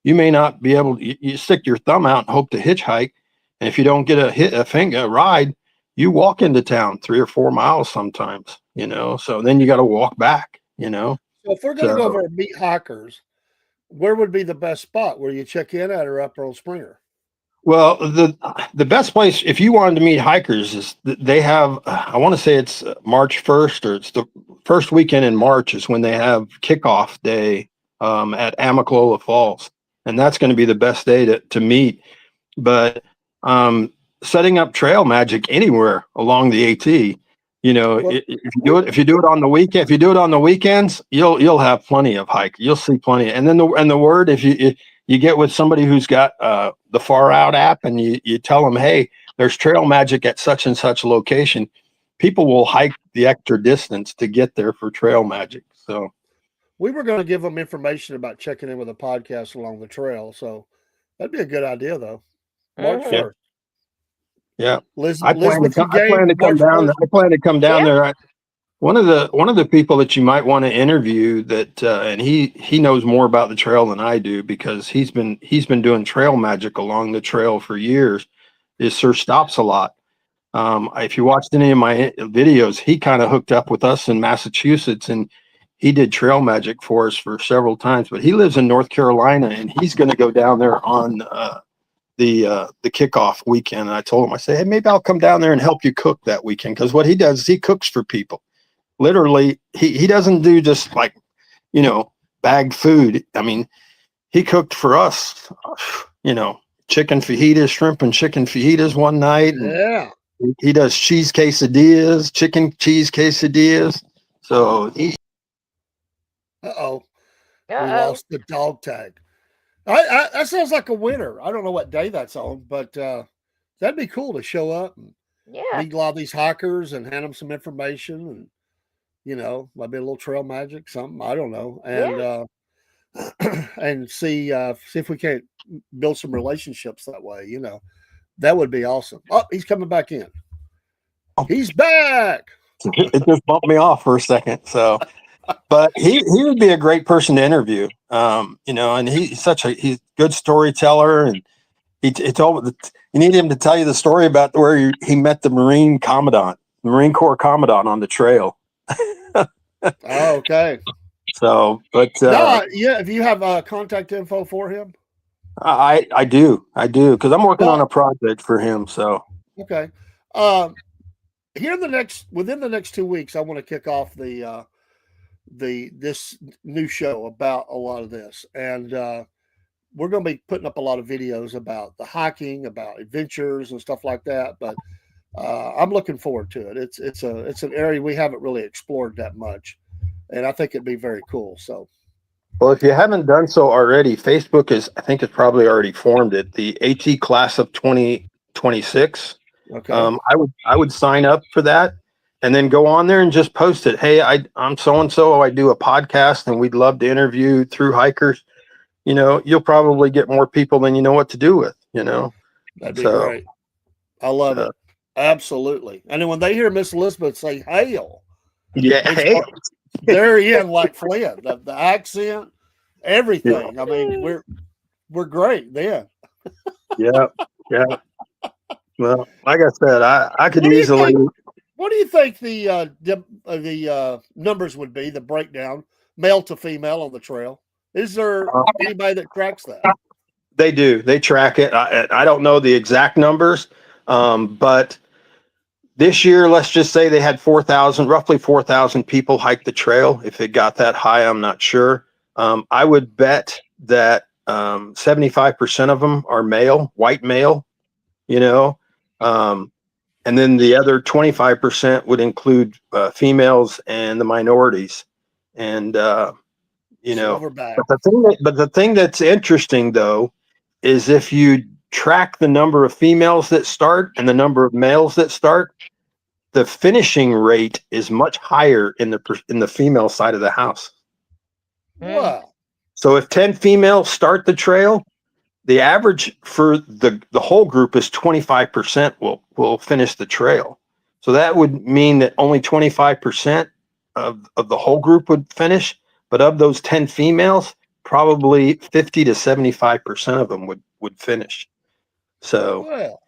you may not be able to, you stick your thumb out and hope to hitchhike, and if you don't get a ride, you walk into town 3 or 4 miles sometimes, so then you got to walk back. So if we're going to go over and meet hikers, where would be the best spot where you check in at, or up Earl Springer? Well, the best place if you wanted to meet hikers is they have, I want to say it's March 1st, or it's the first weekend in March is when they have kickoff day at Amicalola Falls, and that's going to be the best day to meet. But setting up trail magic anywhere along the AT, if you do it on the weekend, if you do it on the weekends, you'll have plenty of hike. You'll see plenty. And then the word, if you get with somebody who's got the Far Out app, and you tell them, hey, there's trail magic at such and such location, people will hike the extra distance to get there for trail magic. So we were going to give them information about checking in with a podcast along the trail. So that'd be a good idea, though. March 1st. Yeah. I plan to come down there. One of the people that you might want to interview that, and he knows more about the trail than I do, because he's been doing trail magic along the trail for years, is Sir Stops a Lot. If you watched any of my videos, he kind of hooked up with us in Massachusetts, and he did trail magic for us for several times. But he lives in North Carolina, and he's going to go down there on the kickoff weekend. And I told him, I said, hey, maybe I'll come down there and help you cook that weekend, because what he does is he cooks for people. Literally, he doesn't do just like, bagged food. I mean, he cooked for us, chicken fajitas, shrimp and chicken fajitas one night. Yeah. He does cheese quesadillas, chicken cheese quesadillas. So we lost the dog tag. That sounds like a winner. I don't know what day that's on, but that'd be cool to show up and meet a lot of these hikers and hand them some information, and might be a little trail magic, something, I don't know, and and see if we can't build some relationships that way. That would be awesome. Oh, he's coming back in. He's back. It just bumped me off for a second. So, but he would be a great person to interview. And he's a good storyteller, and he told me that you need him to tell you the story about where he met the Marine Corps Commandant on the trail. Oh, okay. So, but if you have contact info for him, I do, because I'm working on a project for him. So okay. Within the next 2 weeks, I want to kick off this new show about a lot of this, and we're going to be putting up a lot of videos about the hiking, about adventures and stuff like that. But I'm looking forward to it. It's an area we haven't really explored that much, and I think it'd be very cool. So, well, if you haven't done so already, Facebook I think it's probably already formed it, the AT Class of 2026. Okay. I would sign up for that, and then go on there and just post it. Hey, I'm so and so. I do a podcast, and we'd love to interview through hikers. You'll probably get more people than you know what to do with. That'd be great. I love it. Absolutely. And then when they hear Miss Elizabeth say "hail," yeah, Very in like Flint. The accent, everything. I mean, we're great then. Yeah. Yeah. Well, like I said, I could What do you easily. think? What do you think the numbers would be? The breakdown, male to female on the trail. Is there anybody that tracks that? They do. They track it. I don't know the exact numbers, but this year, let's just say they had 4,000, roughly 4,000 people hike the trail. If it got that high, I'm not sure. I would bet that 75% of them are male, white male, you know, and then the other 25% would include females and the minorities. And, Silverback. but the thing that's interesting though, is if you track the number of females that start and the number of males that start, the finishing rate is much higher in the female side of the house. Wow. So if 10 females start the trail, the average for the whole group is 25% will finish the trail. So that would mean that only 25% of the whole group would finish, but of those 10 females, probably 50 to 75% of them would finish. So Well,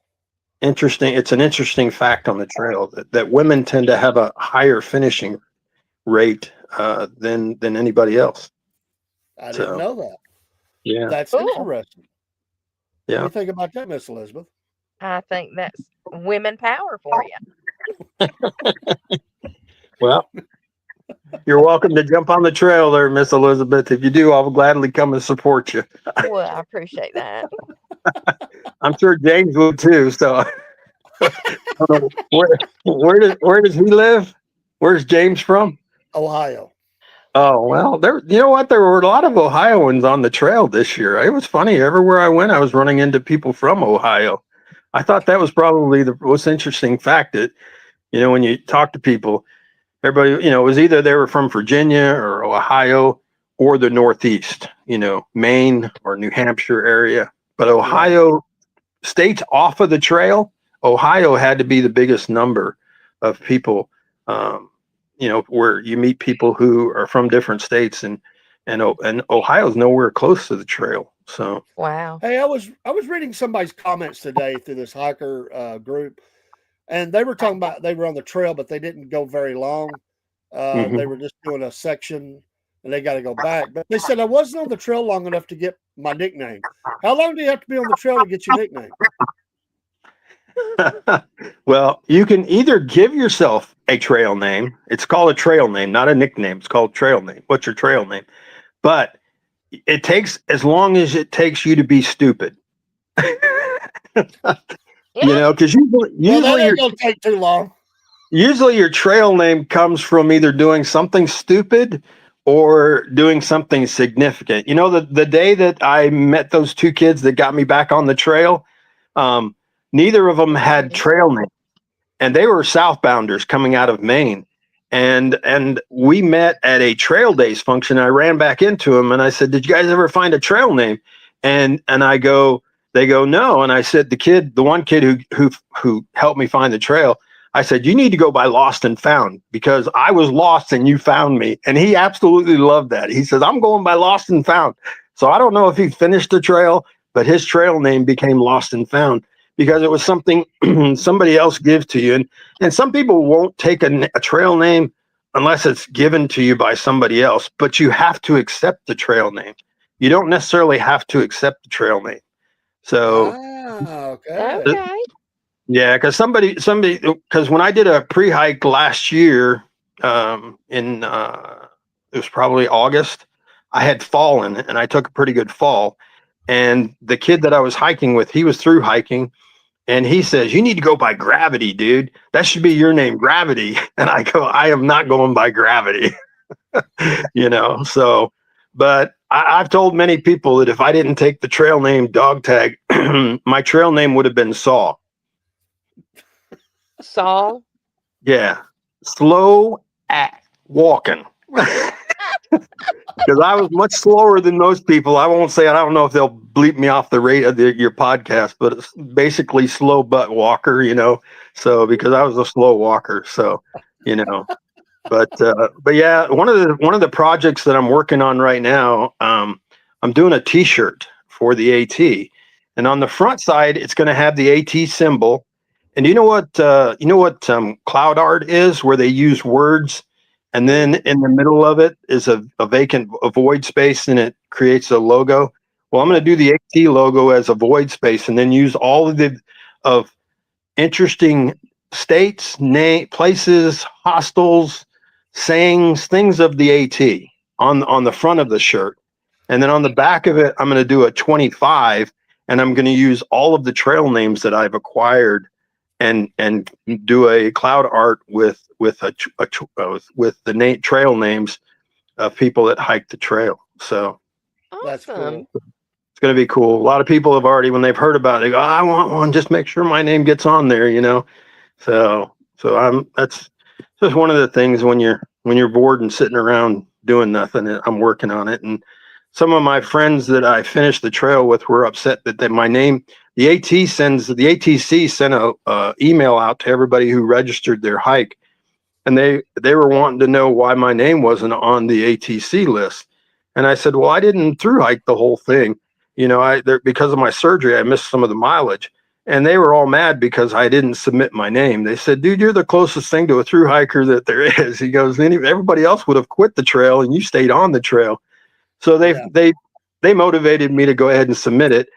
interesting. It's an interesting fact on the trail that women tend to have a higher finishing rate than anybody else. I didn't know that. Yeah. That's Cool. interesting. What do Yeah. you think about that, Miss Elizabeth? I think that's women power for you. Well, you're welcome to jump on the trail there, Miss Elizabeth. If you do, I'll gladly come and support you. Well, I appreciate that. I'm sure James would too. So I don't know, where does he live? Where's James from? Ohio. Oh, well, you know what? There were a lot of Ohioans on the trail this year. It was funny. Everywhere I went, I was running into people from Ohio. I thought that was probably the most interesting fact that, when you talk to people, everybody, it was either they were from Virginia or Ohio or the Northeast, Maine or New Hampshire area. But Ohio, states off of the trail, Ohio had to be the biggest number of people, where you meet people who are from different states, and Ohio's nowhere close to the trail. So Wow. Hey, I was reading somebody's comments today through this hiker group, and they were talking about they were on the trail, but they didn't go very long. They were just doing a section, and they got to go back. But they said I wasn't on the trail long enough to get my nickname. How long do you have to be on the trail to get your nickname? well, you can either give yourself a trail name. It's called a trail name, not a nickname. It's called trail name. What's your trail name? But it takes as long as it takes you to be stupid. Because usually that ain't gonna take too long. Usually your trail name comes from either doing something stupid or doing something significant. The day that I met those two kids that got me back on the trail, neither of them had trail names, and they were southbounders coming out of Maine. And we met at a trail days function. I ran back into them and I said, "Did you guys ever find a trail name?" And they go, "No." And I said, the one kid who helped me find the trail, I said, "You need to go by Lost and Found, because I was lost and you found me." And he absolutely loved that. He says, "I'm going by Lost and Found." So I don't know if he finished the trail, but his trail name became Lost and Found because it was something somebody else gives to you. And some people won't take a trail name unless it's given to you by somebody else, but you have to accept the trail name. You don't necessarily have to accept the trail name. So, Okay. yeah, because because when I did a pre-hike last year, it was probably August, I had fallen and I took a pretty good fall. And the kid that I was hiking with, he was through hiking, and he says, "You need to go by Gravity, dude. That should be your name, Gravity." And I go, "I am not going by Gravity." So, but I've told many people that if I didn't take the trail name dog tag, my trail name would have been Saw. Saul. Yeah. Slow at walking. Because I was much slower than most people. I won't say, I don't know if they'll bleep me off the rate of your podcast, but it's basically slow butt walker, So because I was a slow walker. So, But yeah, one of the projects that I'm working on right now, I'm doing a T-shirt for the AT, and on the front side, it's going to have the AT symbol. And you know what cloud art is, where they use words, and then in the middle of it is a vacant a void space, and it creates a logo. Well, I'm going to do the AT logo as a void space, and then use all of the of interesting states, places, hostels, sayings, things of the AT on the front of the shirt. And then on the back of it, I'm going to do a 25, and I'm going to use all of the trail names that I've acquired, and do a cloud art with with the trail names of people that hike the trail. So That's Awesome. cool. it's going to be cool. A lot of people have already, when they've heard about it, they go, "I want one. Just make sure my name gets on there," you know. So that's just one of the things when you're bored and sitting around doing nothing. I'm working on it, and some of my friends that I finished the trail with were upset that my name, the ATC sent a email out to everybody who registered their hike, and they were wanting to know why my name wasn't on the ATC list. And I said, well, I didn't through hike the whole thing, because of my surgery, I missed some of the mileage. And they were all mad because I didn't submit my name. They said, dude, you're the closest thing to a through hiker that there is. He goes, everybody else would have quit the trail and you stayed on the trail. So Yeah. they motivated me to go ahead and submit it.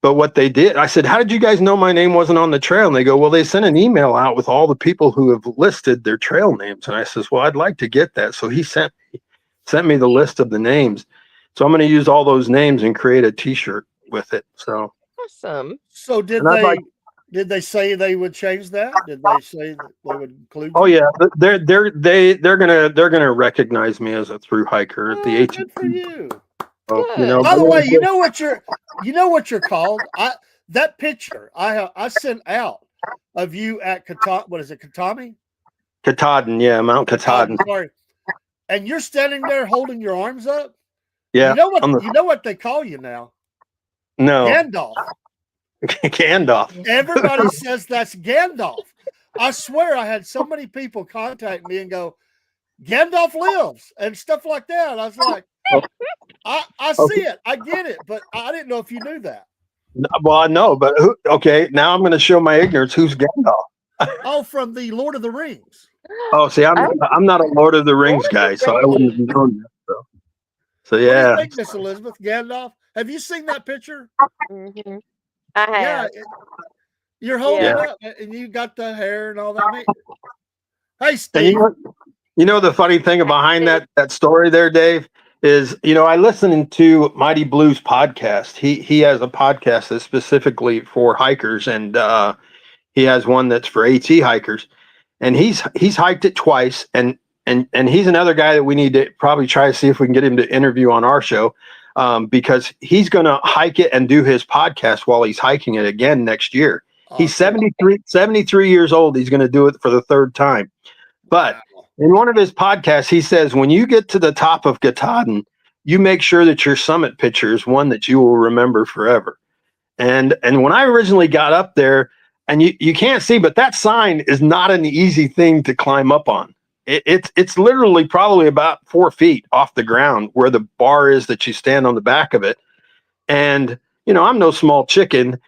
But what they did, I said, how did you guys know my name wasn't on the trail? And they go, well, they sent an email out with all the people who have listed their trail names. And I says, well, I'd like to get that. So he sent me the list of the names. So I'm going to use all those names and create a T-shirt with it. So Awesome. So And I'd like- did they say they would change that? Did they say that they would include? oh you? yeah, they're gonna recognize me as a through hiker at the Oh, AT. good for you. Good. By the way, you know what you're called. That picture I sent out of you at what is it, Katami? Katahdin, yeah, Mount Katahdin. Sorry. And you're standing there holding your arms up. Yeah, You know what they call you now? no, Gandalf. Gandalf. Everybody says that's Gandalf. I swear I had so many people contact me and go, Gandalf lives and stuff like that. I was like, I see it. I get it. But I didn't know if you knew that. Well, I know, but okay, now I'm going to show my ignorance. Who's Gandalf? Oh, from the Lord of the Rings. Oh, see, I'm not a Lord of the Rings Lord of guy, the so I wouldn't have known that. So What do yeah. you think, Miss Elizabeth? Gandalf? Have you seen that picture? Mhm. I Yeah. have. You're holding Yeah. it up and you got the hair and all that. Hey, And Steve. you know the funny thing behind that story there, Dave, is I listened to Mighty Blues podcast. He has a podcast that's specifically for hikers, and he has one that's for AT hikers, and he's hiked it twice, and he's another guy that we need to probably try to see if we can get him to interview on our show, because he's going to hike it and do his podcast while he's hiking it again next year. He's 73 years old. He's going to do it for the third time. But in one of his podcasts, he says, when you get to the top of Katahdin, you make sure that your summit picture is one that you will remember forever. And when I originally got up there, and you can't see, but that sign is not an easy thing to climb up on. It's literally probably about 4 feet off the ground where the bar is that you stand on the back of it. And, I'm no small chicken.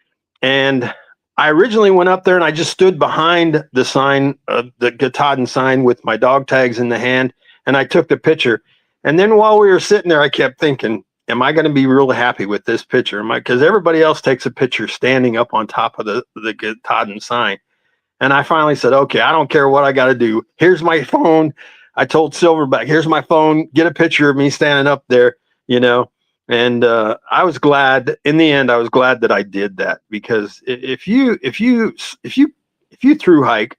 And I originally went up there and I just stood behind the sign, the Katahdin sign, with my dog tags in the hand, and I took the picture. And then while we were sitting there, I kept thinking, am I going to be real happy with this picture? Because everybody else takes a picture standing up on top of the Katahdin sign. And I finally said, okay, I don't care what I got to do. Here's my phone. I told Silverback, here's my phone. Get a picture of me standing up there, And I was glad in the end. I was glad that I did that, because if you through hike,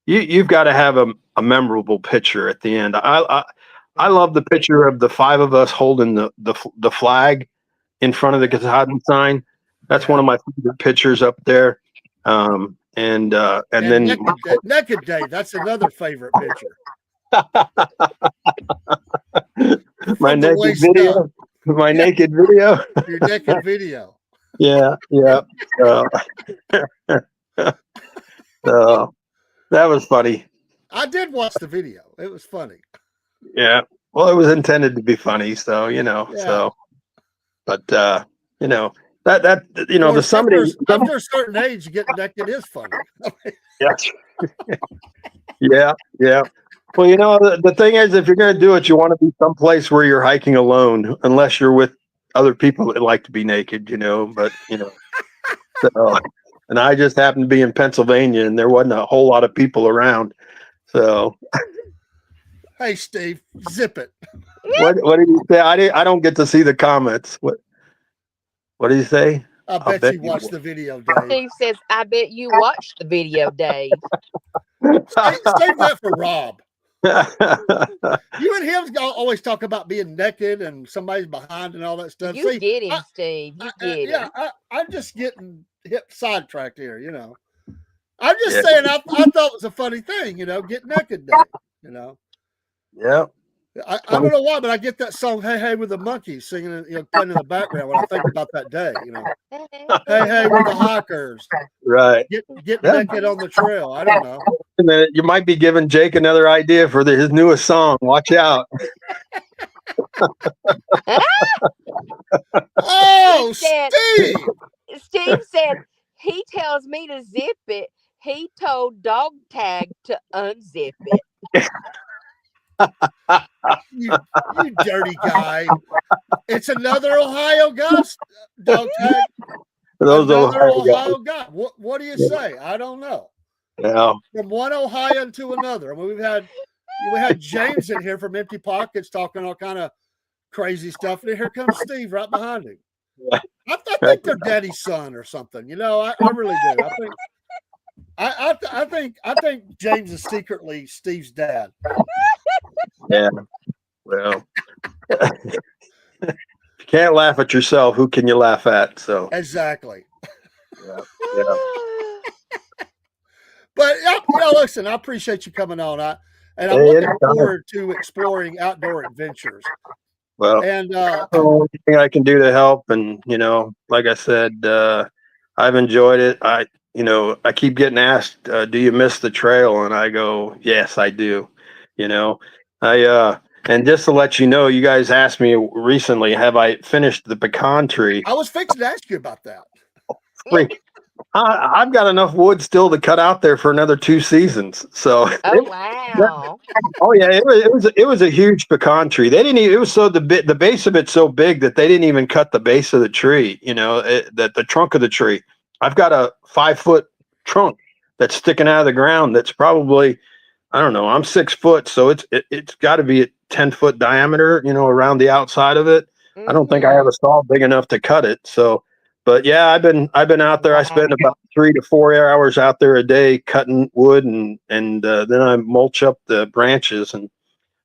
you've got to have a memorable picture at the end. I love the picture of the 5 of us holding the flag in front of the Katahdin sign. That's one of my favorite pictures up there. And then Naked Day. That's another favorite picture. my naked video. Naked video. Your naked video. Yeah. So that was funny. I did watch the video. It was funny. Yeah. Well, it was intended to be funny, so Yeah. but that Of the course, summit. after a certain age, getting naked is funny. Yes. Yeah, yeah. Well, the thing is, if you're going to do it, you want to be someplace where you're hiking alone, unless you're with other people that like to be naked, But so, and I just happened to be in Pennsylvania, and there wasn't a whole lot of people around. So, Hey, Steve, zip it. what did you say? I don't get to see the comments. What did you say? I I'll bet bet you you. watched the video, Dave. Steve says, I bet you watched the video, Dave. Save that for Rob. You and him always talk about being naked and somebody's behind and all that stuff. You See, get him, Steve. You get him. I'm just getting sidetracked here, I'm just Yeah. saying I thought it was a funny thing, get naked day, Yeah. I don't know why, but I get that song "Hey Hey" with the monkeys singing, playing in the background when I think about that day. Hey Hey with the hikers, Right. get Yeah. naked on the trail. I don't know. A minute, you might be giving Jake another idea for his newest song. Watch out. Oh, said- Steve! Steve said he tells me to zip it. He told Dog Tag to unzip it. You dirty guy! It's another Ohio guy, Dog Tag. Those Another Ohio Ohio guy. What do you say? I don't know. Yeah. From one Ohioan to another. I mean, we had James in here from Empty Pockets talking all kind of crazy stuff, and here comes Steve right behind him. I think they're daddy's son or something. I really do. I think James is secretly Steve's dad. Yeah. Well, if you can't laugh at yourself, who can you laugh at? So Exactly. yeah. But listen, I appreciate you coming on. I'm looking forward to exploring outdoor adventures. Well, And anything I can do to help, and like I said, I've enjoyed it. I keep getting asked, "Do you miss the trail?" And I go, "Yes, I do." And just to let you know, you guys asked me recently, have I finished the pecan tree? I was fixing to ask you about that. I've got enough wood still to cut out there for another 2 seasons. So, Oh, wow. oh yeah, it was a huge pecan tree. They didn't even, it was so the base of it's so big that they didn't even cut the base of the tree. The trunk of the tree. I've got a 5-foot trunk that's sticking out of the ground. That's probably, I don't know. I'm 6 foot, so it's got to be a 10-foot diameter. Around the outside of it. Mm-hmm. I don't think I have a saw big enough to cut it. So, but yeah, I've been out there. I spend about 3 to 4 hours out there a day cutting wood, and then I mulch up the branches.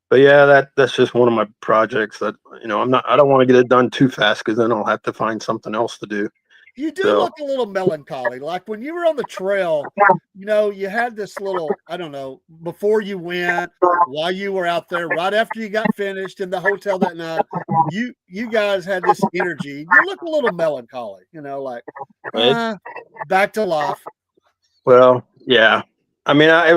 But yeah, that's just one of my projects that I don't want to get it done too fast, because then I'll have to find something else to do. You do look a little melancholy. Like when you were on the trail, you had this little, I don't know, before you went, while you were out there, right after you got finished in the hotel that night, you guys had this energy. You look a little melancholy, like back to life. Well, yeah. I mean, I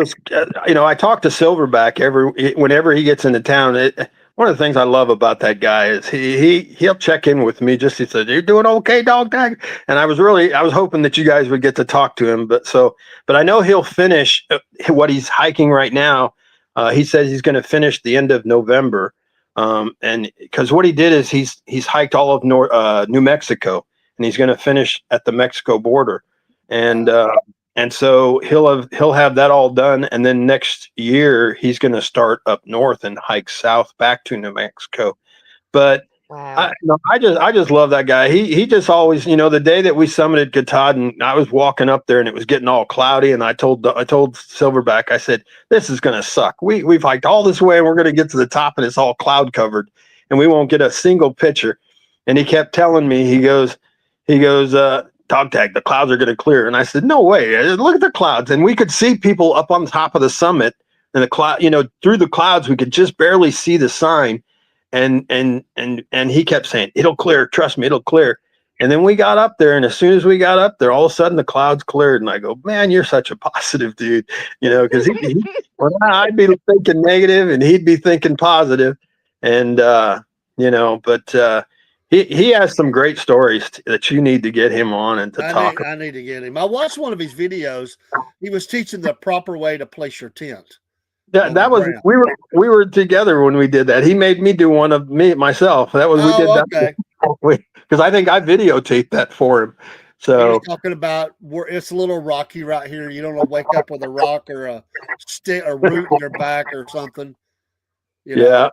talk to Silverback whenever he gets into town. One of the things I love about that guy is he'll check in with me. He said, "You're doing okay, Dog Tag?" And I was hoping that you guys would get to talk to him. But I know he'll finish what he's hiking right now. He says he's going to finish the end of November. And because what he did is he's hiked all of New Mexico, and he's going to finish at the Mexico border. And so he'll have that all done, and then next year he's going to start up north and hike south back to New Mexico. But wow. I just love that guy. He just always, the day that we summited Katahdin, I was walking up there and it was getting all cloudy, and I told Silverback, I said, "This is going to suck. We've hiked all this way and we're going to get to the top and it's all cloud covered and we won't get a single picture." And he kept telling me, he goes, "Dog Tag, the clouds are going to clear." And I said, "No way. Look at the clouds." And we could see people up on the top of the summit, and the cloud, through the clouds, we could just barely see the sign. And he kept saying, "It'll clear. Trust me, it'll clear." And then we got up there, and as soon as we got up there, all of a sudden the clouds cleared, and I go, "Man, you're such a positive dude," because well, I'd be thinking negative, and he'd be thinking positive, and but he has some great stories that you need to get him on and to talk. I need to get him. I watched one of his videos. He was teaching the proper way to place your tent. That was we were together when we did that. He made me do one of myself. That was we did that. Okay. Because I think I videotaped that for him. So he was talking about where it's a little rocky right here. You don't want to wake up with a rock or a stick or root in your back or something. Yeah.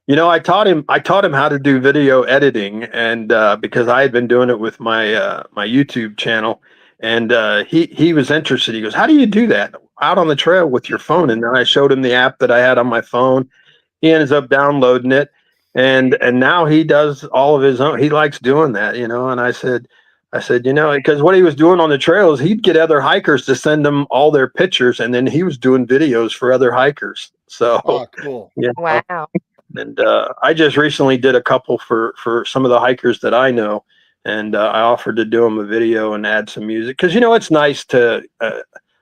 I taught him how to do video editing, and because I had been doing it with my my YouTube channel, and he was interested. He goes, "How do you do that out on the trail with your phone?" And then I showed him the app that I had on my phone. He ends up downloading it, and now he does all of his own. He likes doing that, And I said, because what he was doing on the trails, he'd get other hikers to send him all their pictures, and then he was doing videos for other hikers. So, cool. Wow. And I just recently did a couple for some of the hikers that I know, and I offered to do them a video and add some music because it's nice to.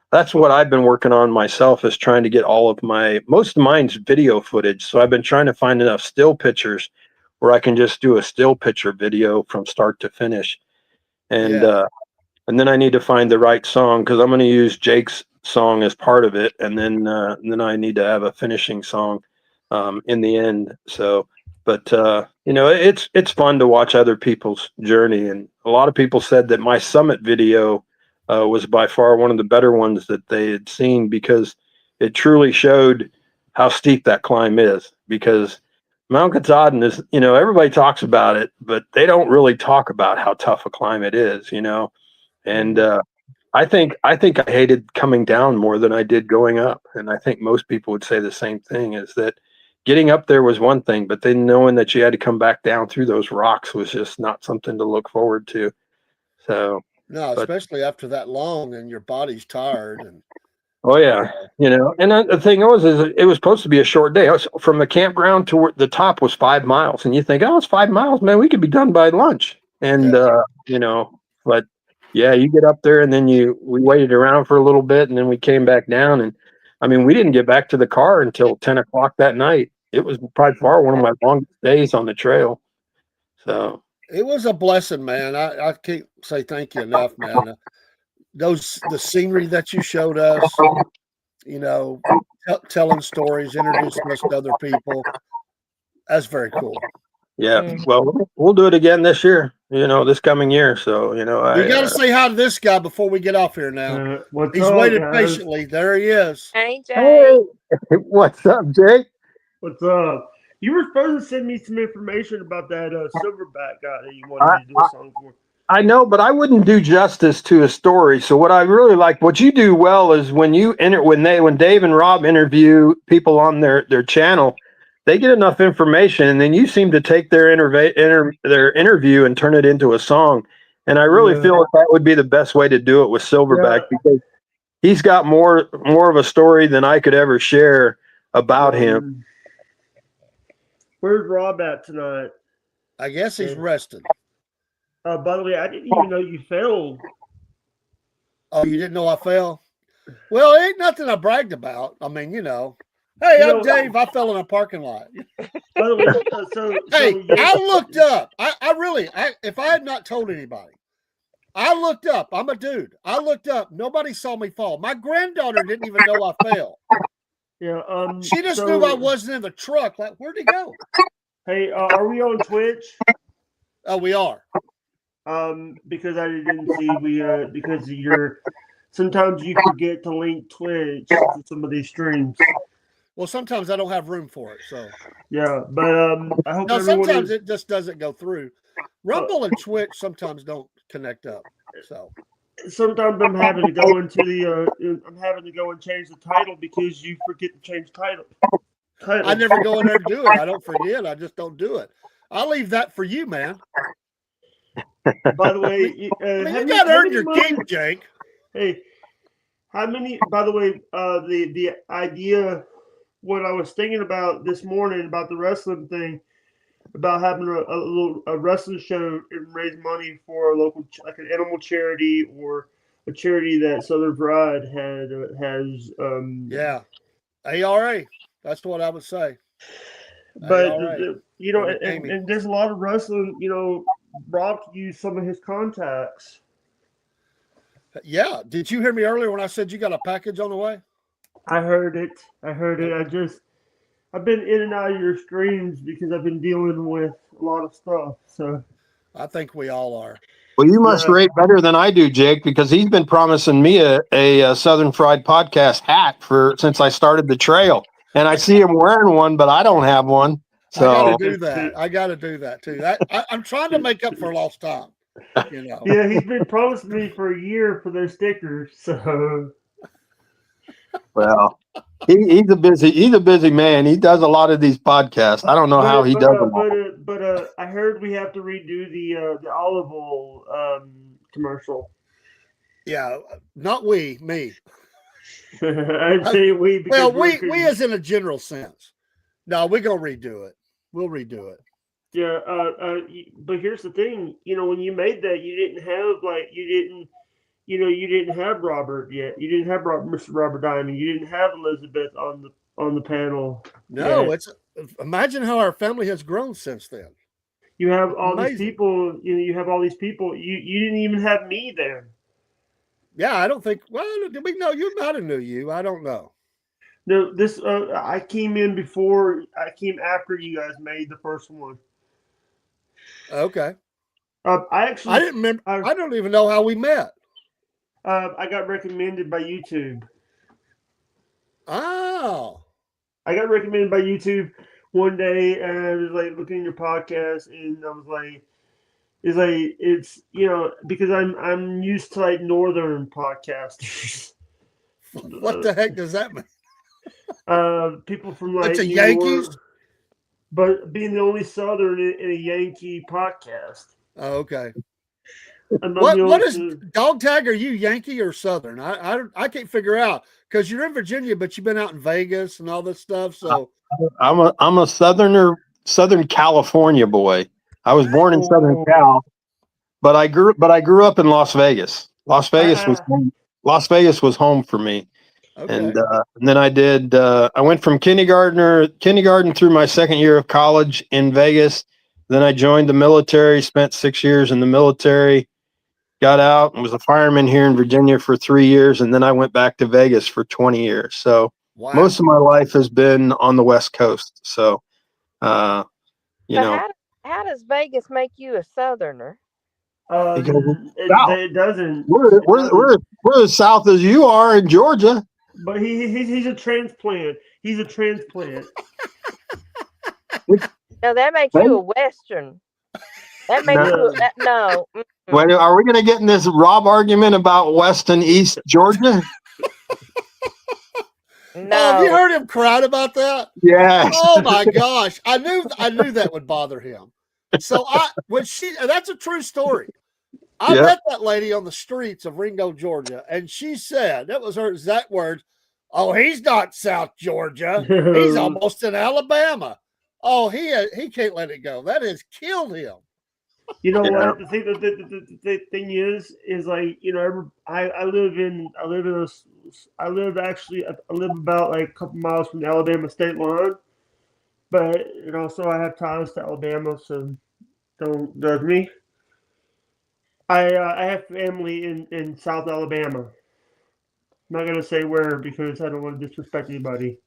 That's what I've been working on myself, is trying to get most of mine's video footage. So I've been trying to find enough still pictures where I can just do a still picture video from start to finish, and then I need to find the right song because I'm going to use Jake's song as part of it, and then I need to have a finishing song in the end. So, but it's fun to watch other people's journey, and a lot of people said that my summit video was by far one of the better ones that they had seen because it truly showed how steep that climb is. Because Mount Katahdin is, everybody talks about it, but they don't really talk about how tough a climb it is, And I think I hated coming down more than I did going up, and I think most people would say the same thing: is that getting up there was one thing, but then knowing that you had to come back down through those rocks was just not something to look forward to. So no, especially after that long and your body's tired. And oh yeah, and the thing is it was supposed to be a short day. From the campground to the top was 5 miles, and you think, oh, it's 5 miles, man, we could be done by lunch. And but yeah, you get up there, and then we waited around for a little bit, and then we came back down, and I mean, we didn't get back to the car until 10 o'clock that night. It was by far one of my longest days on the trail. So it was a blessing, man. I can't say thank you enough, man. The scenery that you showed us, telling stories, introducing us to other people. That's very cool. Yeah, well, we'll do it again this year. This coming year. So we got to say hi to this guy before we get off here. Now he's waited patiently. There he is. Hey, Jay. Hey, what's up, Jake? What's up? You were supposed to send me some information about that silverback guy that you wanted to do a song for. I know, but I wouldn't do justice to a story. So what I really like, what you do well, is when Dave and Rob interview people on their channel, they get enough information, and then you seem to take their interview and turn it into a song. And I really feel that would be the best way to do it with Silverback, because he's got more of a story than I could ever share about him. Where's Rob at tonight? I guess he's rested. By the way, I didn't even know you failed. Oh, you didn't know I fell? Well, it ain't nothing I bragged about. I mean, Hey, I'm Dave. I fell in a parking lot. By the way, hey, I looked up. I really, if I had not told anybody, I looked up. I'm a dude. I looked up. Nobody saw me fall. My granddaughter didn't even know I fell. Yeah. She just knew I wasn't in the truck. Like, where'd he go? Hey, are we on Twitch? Oh, we are. Because I didn't see because sometimes you forget to link Twitch to some of these streams. Well, sometimes I don't have room for it, so yeah. But I hope sometimes it just doesn't go through. Rumble and Twitch sometimes don't connect up. So sometimes I'm having to go into and change the title because you forget to change title. I never go in there to do it. I don't forget. I just don't do it. I'll leave that for you, man. By the way, you got to earn your keep, Jake. Hey, how many? By the way, the idea, what I was thinking about this morning about the wrestling thing, about having a wrestling show and raise money for a local, like an animal charity or a charity that Southern Pride has. Yeah. ARA. That's what I would say. But ARA. you know, For the gaming. and there's a lot of wrestling. You know, Rob used some of his contacts. Yeah. Did you hear me earlier when I said you got a package on the way? I heard it. I've been in and out of your streams because I've been dealing with a lot of stuff. So I think we all are. Well, you must Yeah. rate better than I do, Jake, because he's been promising me a Southern Fried Podcast hat since I started the trail, and I see him wearing one, but I don't have one. So I got to do that. I got to do that too. I'm trying to make up for lost time. You know. Yeah, he's been promising me for a year for those stickers. So well, he's a busy man. He does a lot of these podcasts. I don't know how he does them all. But I heard we have to redo the olive oil commercial. Yeah, not me. I'd say we. Well, we as in a general sense. No, we're gonna redo it. We'll redo it. Yeah, but here's the thing. You know, when you made that, you didn't have Robert yet. You didn't have Mr. Robert Diamond. You didn't have Elizabeth on the panel. No, yet. it's imagine how our family has grown since then. You have all Amazing. these people. You have all these people. You didn't even have me there. Yeah, I don't think. Well, did we know you? I didn't know you. I don't know. No, this I came in before. I came after you guys made the first one. Okay. I didn't remember. I don't even know how we met. I got recommended by YouTube. Oh. I got recommended by YouTube one day, and I was like looking at your podcast, and I was like, it's you know, because I'm used to like northern podcasters. What the heck does that mean? People from like It's a New Yankees. York, but being the only southern in a Yankee podcast. Oh, okay. What is dog tag? Are you Yankee or Southern? I can't figure out because you're in Virginia, but you've been out in Vegas and all this stuff. So I'm a Southern California boy. I was born in Southern Cal, but I grew up in Las Vegas. Las Vegas was home for me. Okay. And then I went from kindergarten through my second year of college in Vegas. Then I joined the military, spent 6 years in the military, got out and was a fireman here in Virginia for 3 years. And then I went back to Vegas for 20 years. So wow. Most of my life has been on the West Coast. So, How does Vegas make you a Southerner? It doesn't. We're as south as you are in Georgia. But he's a transplant. He's a transplant. No, that makes you a Western. That makes you no. Wait, are we going to get in this Rob argument about West and East Georgia? No. Oh, have you heard him crying about that? Yes. Oh my gosh. I knew that would bother him. So that's a true story. I met that lady on the streets of Ringo, Georgia, and she said, that was her exact words, "Oh, he's not South Georgia. He's almost in Alabama. Oh, he can't let it go. That has killed him." You know what? The thing is like, you know, I live about like a couple miles from the Alabama state line, but you know, so I have ties to Alabama, so don't judge me. I have family in South Alabama. I'm not gonna say where because I don't want to disrespect anybody.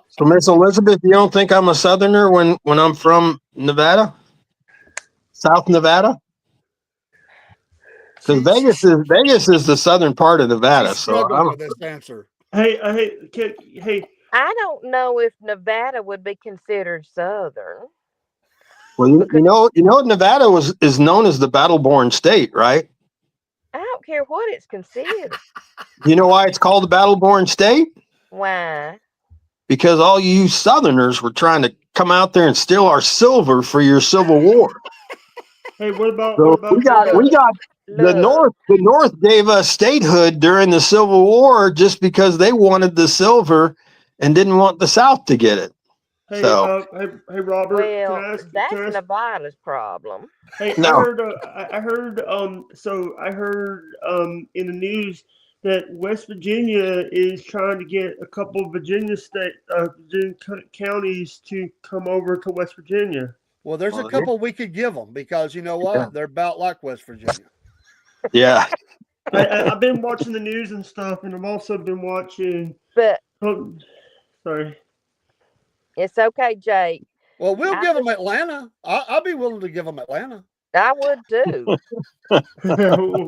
So, Miss Elizabeth, you don't think I'm a Southerner when I'm from Nevada? South Nevada? Because Vegas is the southern part of Nevada. So I'm with this answer. Hey. I don't know if Nevada would be considered Southern. Well, you know, Nevada is known as the battle-born state, right? I don't care what it's considered. You know why it's called the battle-born state? Why? Because all you Southerners were trying to come out there and steal our silver for your Civil War. Hey, what about we got the North. The North gave us statehood during the Civil War just because they wanted the silver and didn't want the South to get it. Hey, So hey, Robert. Well, Can that's I ask? Nevada's problem. Hey, no, I heard, so I heard, in the news that West Virginia is trying to get a couple of Virginia counties to come over to West Virginia. Well, there's a well, couple we could give them because you know yeah, what? They're about like West Virginia. yeah. I've been watching the news and stuff, and I've also been watching. But Oh, sorry. it's okay, Jake. Well, we'll I give them Atlanta. I'll be willing to give them Atlanta. I would too.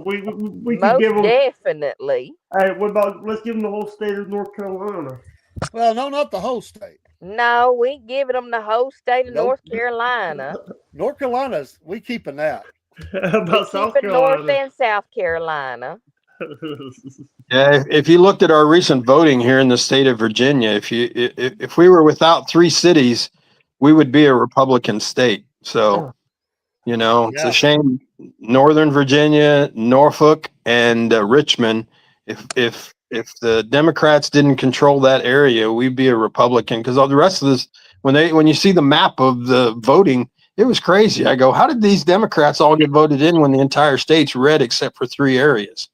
we could Most give them. definitely. Hey, what about let's give them the whole state of North Carolina? Well, no, not the whole state. No, we ain't giving them the whole state of Nope. North Carolina. North Carolina's we keeping that. How We about South keeping North Carolina? and South Carolina. Yeah, if you looked at our recent voting here in the state of Virginia, if we were without 3 cities, we would be a Republican state. So, it's a Yeah. shame. Northern Virginia, Norfolk, and Richmond. If the Democrats didn't control that area, we'd be a Republican. Because all the rest of this, when you see the map of the voting, it was crazy. I go, how did these Democrats all get voted in when the entire state's red except for 3 areas?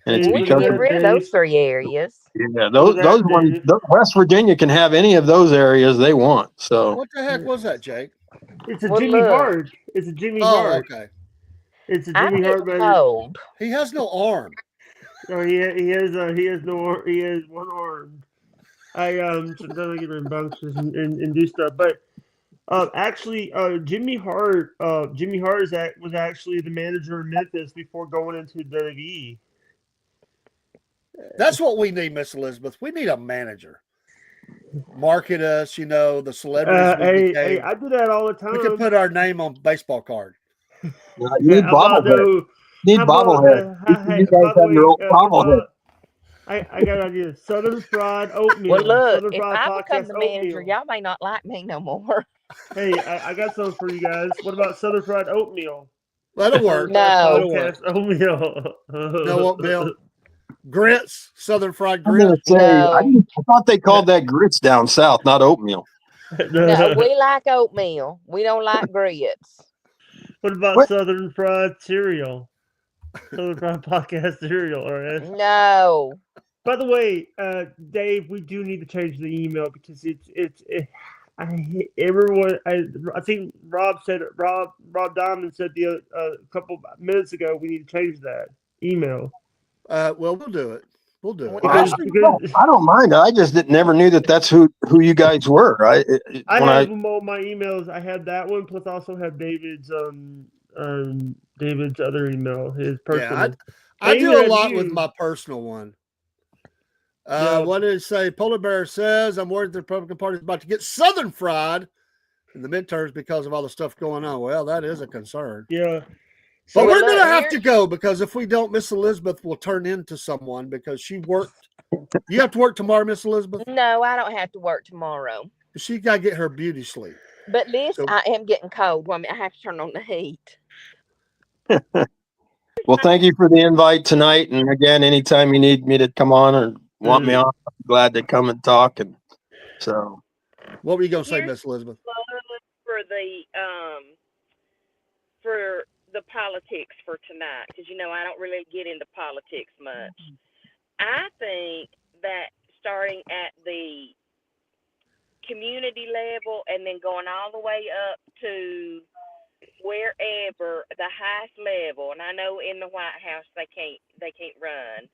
And it's Hey, We look can at because get that, rid of those Dave. 3 areas. yeah, Look at those that, ones. Dave. West Virginia can have any of those areas they want. So What the heck was that, Jake? It's a Well, Jimmy look, Hart. It's a Jimmy Oh, Hart. okay. It's a I'm Jimmy Hart getting better. cold. He has no arm. Oh, he has one arm. Sometimes I get rambunctious and do stuff, but actually, Jimmy Hart was actually the manager in Memphis before going into WWE. That's what we need, Miss Elizabeth. We need a manager. Market us, the celebrities we Hey, became. I do that all the We could time. put our name on a baseball card. you need How about bobblehead. You how need about bobblehead. You guys by the have way, your own what bobblehead. about I got an idea. Southern fried oatmeal. Well, look, Southern if fried I become podcast the manager, oatmeal. y'all may not like me no more. Hey, I got something for you guys. What about Southern fried oatmeal? That'll work. No. That'll work. Podcast oatmeal. Know what, Bill? Grits, Southern fried I'm grits. gonna say No. I thought they called that grits down south, not oatmeal. No, we like oatmeal. We don't like grits. What about What? Southern fried cereal? Southern fried podcast cereal. All right. No. By the way, Dave, we do need to change the email because I think Rob Diamond said a couple minutes ago we need to change that email. Well, we'll do it. We'll do it. Because- I don't mind. I just never knew that's who you guys were. I have them all my emails. I had that one, plus I also have David's other email, his personal. Yeah, one. I even do a have lot you. with my personal one. Yeah. What did it say? Polar Bear says, I'm worried the Republican Party is about to get Southern fried in the midterms because of all the stuff going on. Well, that is a concern. Yeah. But Well, we're look, going to have here- to go because if we don't, Miss Elizabeth will turn into someone because she worked. You have to work tomorrow, Miss Elizabeth? No, I don't have to work tomorrow. She got to get her beauty sleep. But listen, So- I am getting cold. Well, I have to turn on the heat. Well, thank you for the invite tonight. And again, anytime you need me to come on or want me on, I'm glad to come and talk. And so, What were you going to say, Here's- Miss Elizabeth? for the politics for tonight, because I don't really get into politics much. I think that starting at the community level and then going all the way up to wherever the highest level, and I know in the White House they can't run,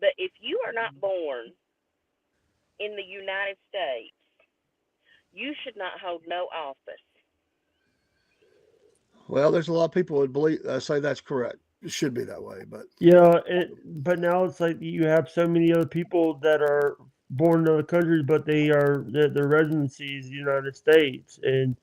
but if you are not born in the United States, you should not hold no office. Well, there's a lot of people who would believe say that's correct. It should be that way, but Yeah, but now it's like you have so many other people that are born in other countries, but their residency is the United States, and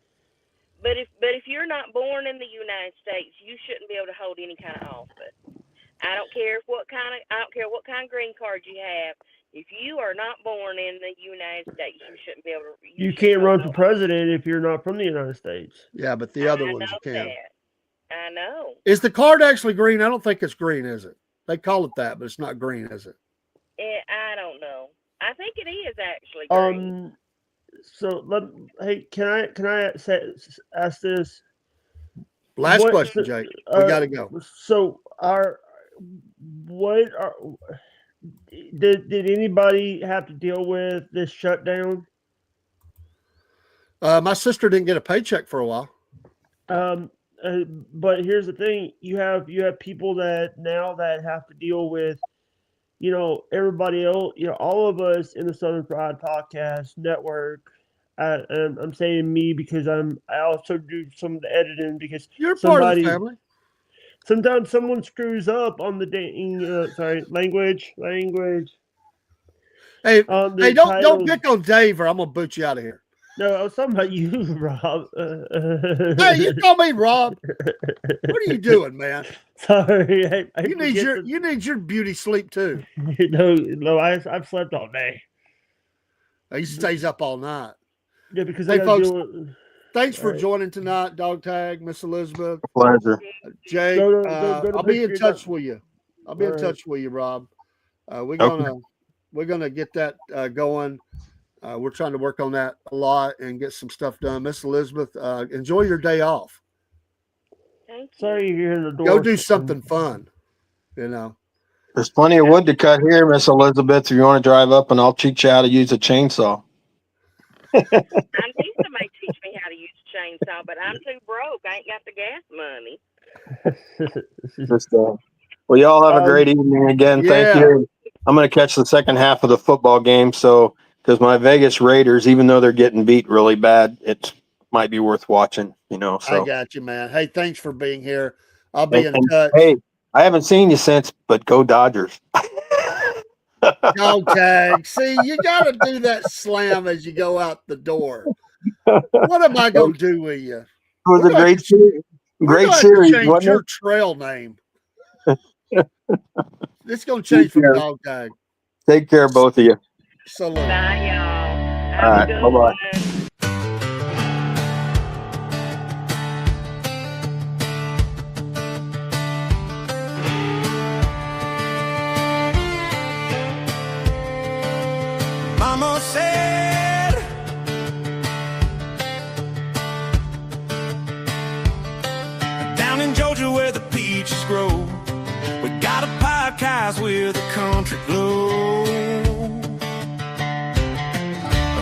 But if you're not born in the United States, you shouldn't be able to hold any kind of office. I don't care what kind of green card you have. If you are not born in the United States, you shouldn't be able to. you shouldn't can't hold run no for office. president if you're not from the United States. yeah, but the other I ones you know can. that. I know. Is the card actually green? I don't think it's green, is it? They call it that, but it's not green, is it? I don't know. I think it is actually green. Hey, can I ask this? Last question, Jake. We got to go. So did anybody have to deal with this shutdown? My sister didn't get a paycheck for a while. But here's the thing: you have people that have to deal with, everybody else, all of us in the Southern Fried Podcast Network. And I'm saying me because I also do some of the editing because You're part of the family. Sometimes someone screws up on the language. Hey, don't pick on Dave, or I'm gonna boot you out of here. No, I was talking about you, Rob. Hey, you call me Rob. What are you doing, man? Sorry, you need your beauty sleep too. No, I've slept all day. He stays up all night. Yeah, because hey, folks, thanks for joining tonight, Dog Tag, Miss Elizabeth. Pleasure. Jake, I'll be in touch with you. I'll be in touch with you, Rob. We're gonna get that going. We're trying to work on that a lot and get some stuff done. Miss Elizabeth, enjoy your day off. Thank you. Sorry you're in the door. Go do something fun. There's plenty of wood to cut here, Miss Elizabeth. If you want to drive up, and I'll teach you how to use a chainsaw. Lisa may teach me how to use a chainsaw, but I'm too broke. I ain't got the gas money. Well, y'all have a great evening again. Yeah. Thank you. I'm going to catch the second half of the football game. So, because my Vegas Raiders, even though they're getting beat really bad, it might be worth watching, So I got you, man. Hey, thanks for being here. I'll be in touch. Hey, I haven't seen you since, but go Dodgers. Dog Tag. See, you got to do that slam as you go out the door. What am I going to do with you? It was a great series. Great series. Change your trail name. It's going to change from Dog Tag. Take care, both of you. Salute. Bye, y'all. All right. Bye-bye. Mama said, down in Georgia where the peaches grow, we got a podcast where the country glows.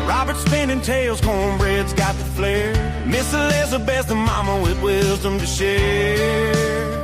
Robert spinning tails, cornbread's got the flair. Miss Elizabeth, the mama with wisdom to share.